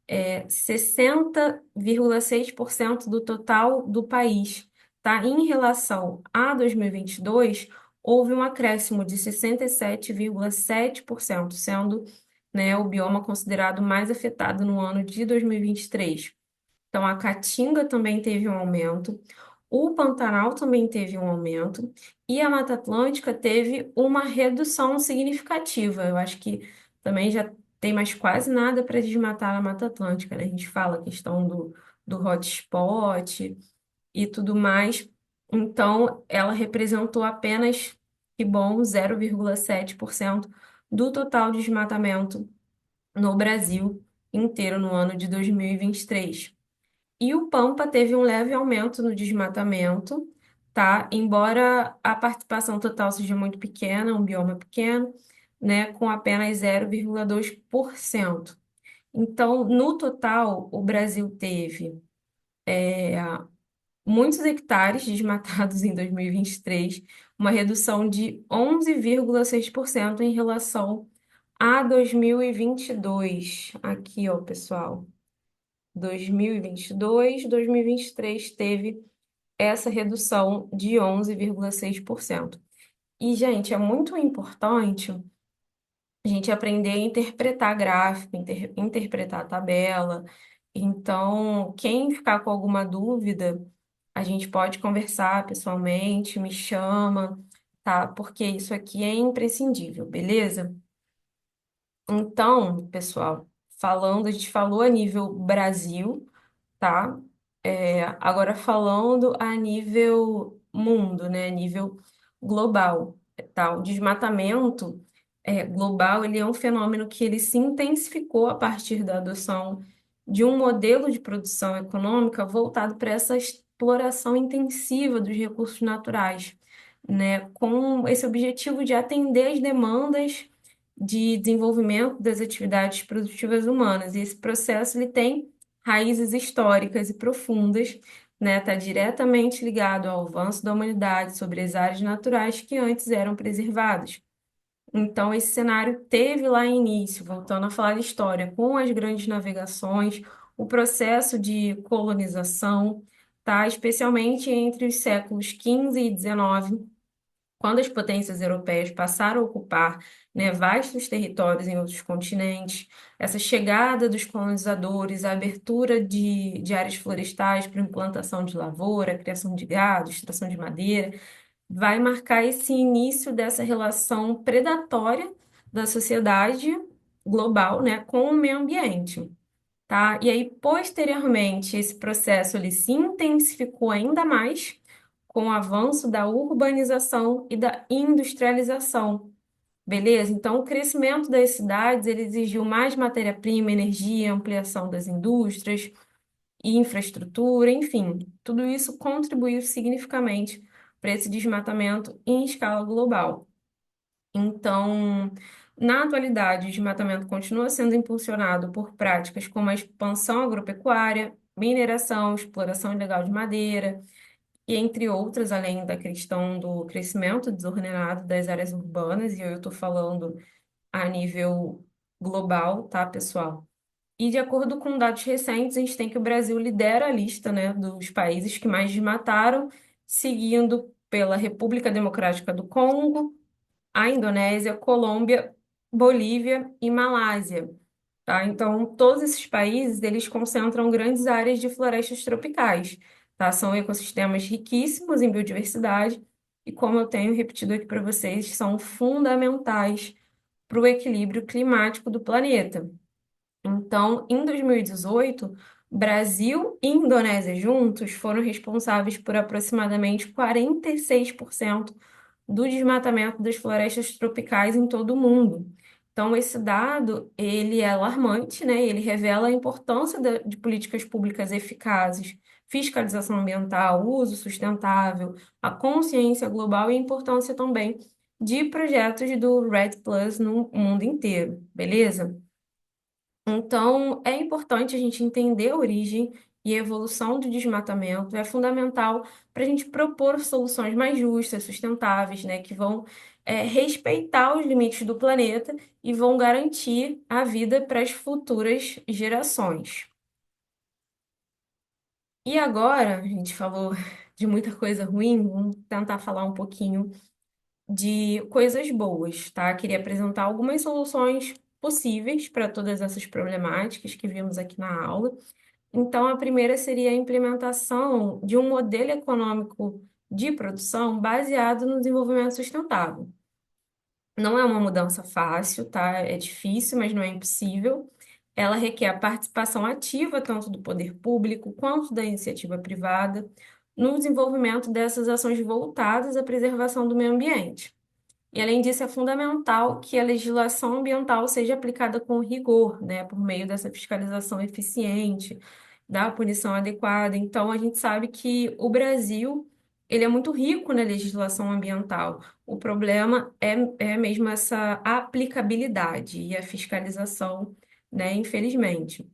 60,6% do total do país, tá? Em relação a 2022, houve um acréscimo de 67,7%, sendo, né, o bioma considerado mais afetado no ano de 2023. Então, a Caatinga também teve um aumento, o Pantanal também teve um aumento e a Mata Atlântica teve uma redução significativa. Eu acho que também já tem mais quase nada para desmatar na Mata Atlântica, né? A gente fala a questão do hotspot e tudo mais. Então, ela representou apenas, que bom, 0,7% do total de desmatamento no Brasil inteiro no ano de 2023. E o Pampa teve um leve aumento no desmatamento, tá? Embora a participação total seja muito pequena, um bioma pequeno, né? Com apenas 0,2%. Então, no total, o Brasil teve muitos hectares desmatados em 2023, uma redução de 11,6% em relação a 2022. Aqui, ó, pessoal. 2022, 2023 teve essa redução de 11,6%. E, gente, é muito importante a gente aprender a interpretar gráfico, interpretar a tabela. Então, quem ficar com alguma dúvida, a gente pode conversar pessoalmente, me chama, tá? Porque isso aqui é imprescindível, beleza? Então, pessoal, a gente falou a nível Brasil, tá? Agora falando a nível mundo, né? A nível global, tá? O desmatamento global, ele é um fenômeno que ele se intensificou a partir da adoção de um modelo de produção econômica voltado para essa exploração intensiva dos recursos naturais, né? Com esse objetivo de atender às demandas de desenvolvimento das atividades produtivas humanas. E esse processo ele tem raízes históricas e profundas, né? Está diretamente ligado ao avanço da humanidade sobre as áreas naturais que antes eram preservadas. Então, esse cenário teve lá início, voltando a falar de história, com as grandes navegações, o processo de colonização, tá? Especialmente entre os séculos XV e XIX, quando as potências europeias passaram a ocupar, né, vastos territórios em outros continentes, essa chegada dos colonizadores, a abertura de áreas florestais para implantação de lavoura, criação de gado, extração de madeira, vai marcar esse início dessa relação predatória da sociedade global, né, com o meio ambiente, tá? E aí, posteriormente, esse processo ele se intensificou ainda mais com o avanço da urbanização e da industrialização, beleza? Então, o crescimento das cidades ele exigiu mais matéria-prima, energia, ampliação das indústrias e infraestrutura, enfim, tudo isso contribuiu significativamente para esse desmatamento em escala global. Então, na atualidade, o desmatamento continua sendo impulsionado por práticas como a expansão agropecuária, mineração, exploração ilegal de madeira, e entre outras, além da questão do crescimento desordenado das áreas urbanas, e eu estou falando a nível global, tá, pessoal? E de acordo com dados recentes, a gente tem que o Brasil lidera a lista, né, dos países que mais desmataram, seguindo pela República Democrática do Congo, a Indonésia, Colômbia, Bolívia e Malásia, tá? Então, todos esses países, eles concentram grandes áreas de florestas tropicais, tá? São ecossistemas riquíssimos em biodiversidade e, como eu tenho repetido aqui para vocês, são fundamentais para o equilíbrio climático do planeta. Então, em 2018, Brasil e Indonésia juntos foram responsáveis por aproximadamente 46% do desmatamento das florestas tropicais em todo o mundo. Então, esse dado, ele é alarmante, né? Ele revela a importância de políticas públicas eficazes, fiscalização ambiental, uso sustentável, a consciência global e a importância também de projetos do REDD+ no mundo inteiro, beleza? Então, é importante a gente entender a origem e a evolução do desmatamento. É fundamental para a gente propor soluções mais justas, sustentáveis, né, que vão respeitar os limites do planeta e vão garantir a vida para as futuras gerações. E agora, a gente falou de muita coisa ruim, vamos tentar falar um pouquinho de coisas boas, tá? Queria apresentar algumas soluções possíveis para todas essas problemáticas que vimos aqui na aula. Então, a primeira seria a implementação de um modelo econômico de produção baseado no desenvolvimento sustentável. Não é uma mudança fácil, tá? É difícil, mas não é impossível. Ela requer a participação ativa tanto do poder público quanto da iniciativa privada no desenvolvimento dessas ações voltadas à preservação do meio ambiente. E, além disso, é fundamental que a legislação ambiental seja aplicada com rigor, né, por meio dessa fiscalização eficiente, da punição adequada. Então, a gente sabe que o Brasil, ele é muito rico na legislação ambiental. O problema é mesmo essa aplicabilidade e a fiscalização, né, infelizmente.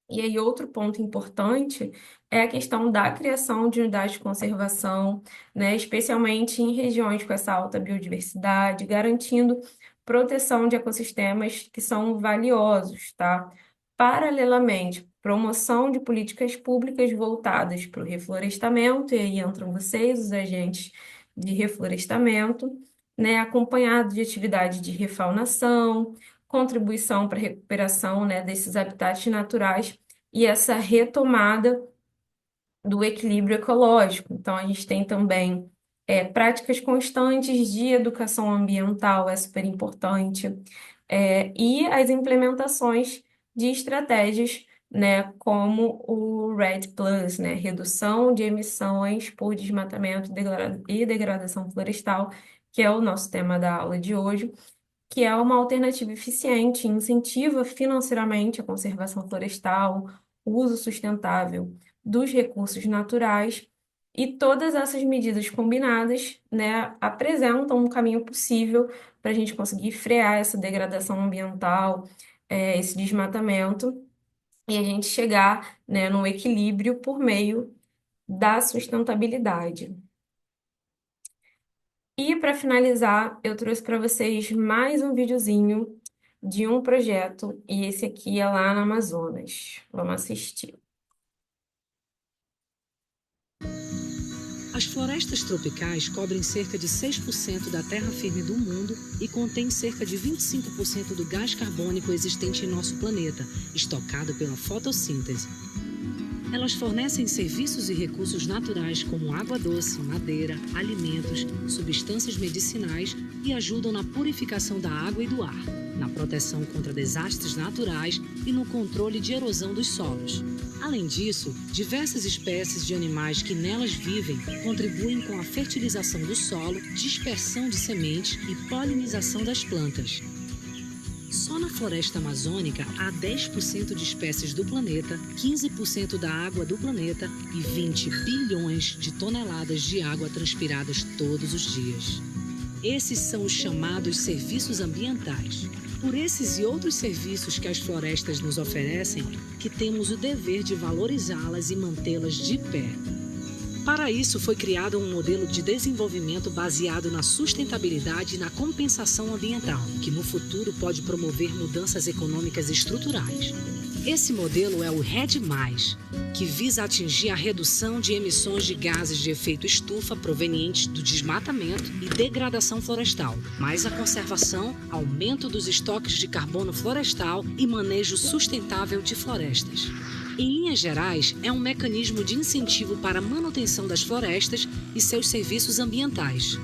E aí, outro ponto importante é a questão da criação de unidades de conservação, né, especialmente em regiões com essa alta biodiversidade, garantindo proteção de ecossistemas que são valiosos, tá? Paralelamente, promoção de políticas públicas voltadas para o reflorestamento, e aí entram vocês, os agentes de reflorestamento, né, acompanhado de atividade de refaunação, contribuição para a recuperação, né, desses habitats naturais e essa retomada do equilíbrio ecológico. Então, a gente tem também práticas constantes de educação ambiental, é super importante, e as implementações de estratégias, né, como o REDD+, né, redução de emissões por desmatamento e degradação florestal, que é o nosso tema da aula de hoje, que é uma alternativa eficiente, incentiva financeiramente a conservação florestal, o uso sustentável dos recursos naturais, e todas essas medidas combinadas, né, apresentam um caminho possível para a gente conseguir frear essa degradação ambiental, esse desmatamento, e a gente chegar, né, no equilíbrio por meio da sustentabilidade. E para finalizar, eu trouxe para vocês mais um videozinho de um projeto, e esse aqui é lá no Amazonas. Vamos assistir. A As florestas tropicais cobrem cerca de 6% da terra firme do mundo e contêm cerca de 25% do gás carbônico existente em nosso planeta, estocado pela fotossíntese. Elas fornecem serviços e recursos naturais como água doce, madeira, alimentos, substâncias medicinais e ajudam na purificação da água e do ar, na proteção contra desastres naturais e no controle de erosão dos solos. Além disso, diversas espécies de animais que nelas vivem contribuem com a fertilização do solo, dispersão de sementes e polinização das plantas. Só na floresta amazônica há 10% de espécies do planeta, 15% da água do planeta e 20 bilhões de toneladas de água transpiradas todos os dias. Esses são os chamados serviços ambientais. Por esses e outros serviços que as florestas nos oferecem, que temos o dever de valorizá-las e mantê-las de pé. Para isso, foi criado um modelo de desenvolvimento baseado na sustentabilidade e na compensação ambiental, que no futuro pode promover mudanças econômicas estruturais. Esse modelo é o REDD+, que visa atingir a redução de emissões de gases de efeito estufa provenientes do desmatamento e degradação florestal, mais a conservação, aumento dos estoques de carbono florestal e manejo sustentável de florestas. Em linhas gerais, é um mecanismo de incentivo para a manutenção das florestas e seus serviços ambientais.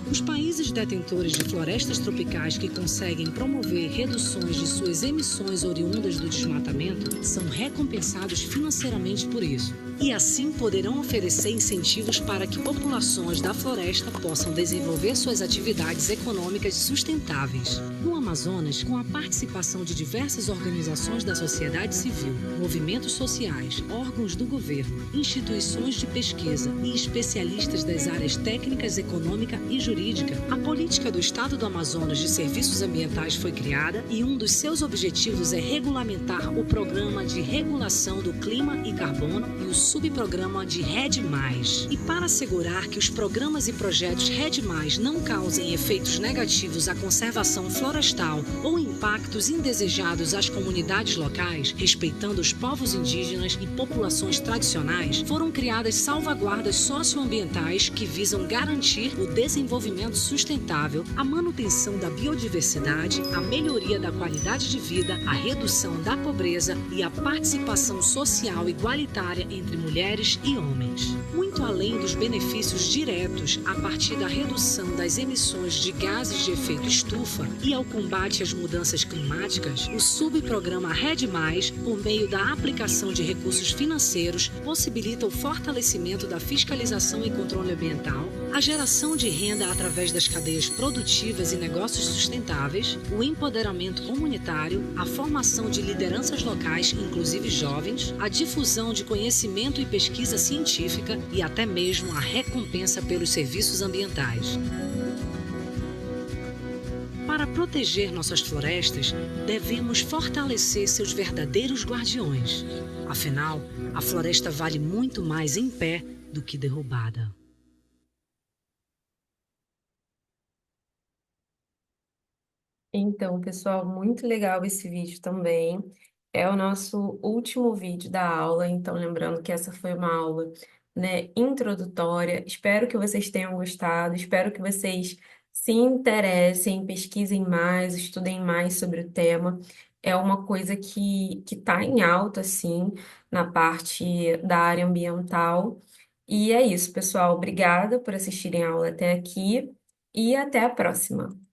Os países detentores de florestas tropicais que conseguem promover reduções de suas emissões oriundas do desmatamento são recompensados financeiramente por isso, e assim poderão oferecer incentivos para que populações da floresta possam desenvolver suas atividades econômicas sustentáveis. No Amazonas, com a participação de diversas organizações da sociedade civil, movimentos sociais, órgãos do governo, instituições de pesquisa e especialistas das áreas técnicas, econômica e jurídica, a política do Estado do Amazonas de serviços ambientais foi criada e um dos seus objetivos é regulamentar o Programa de Regulação do Clima e Carbono e o subprograma de REDD+. E para assegurar que os programas e projetos REDD+, não causem efeitos negativos à conservação florestal ou impactos indesejados às comunidades locais, respeitando os povos indígenas e populações tradicionais, foram criadas salvaguardas socioambientais que visam garantir o desenvolvimento sustentável, a manutenção da biodiversidade, a melhoria da qualidade de vida, a redução da pobreza e a participação social igualitária entre mulheres e homens. Muito além dos benefícios diretos a partir da redução das emissões de gases de efeito estufa e ao combate às mudanças climáticas, o subprograma REDD+, por meio da aplicação de recursos financeiros, possibilita o fortalecimento da fiscalização e controle ambiental, a geração de renda através das cadeias produtivas e negócios sustentáveis, o empoderamento comunitário, a formação de lideranças locais, inclusive jovens, a difusão de conhecimento e pesquisa científica e até mesmo a recompensa pelos serviços ambientais. Para proteger nossas florestas, devemos fortalecer seus verdadeiros guardiões. Afinal, a floresta vale muito mais em pé do que derrubada. Então, pessoal, muito legal esse vídeo também. É o nosso último vídeo da aula, então lembrando que essa foi uma aula, né, introdutória. Espero que vocês tenham gostado, espero que vocês se interessem, pesquisem mais, estudem mais sobre o tema. É uma coisa que está em alta, assim, na parte da área ambiental. E é isso, pessoal. Obrigada por assistirem a aula até aqui e até a próxima.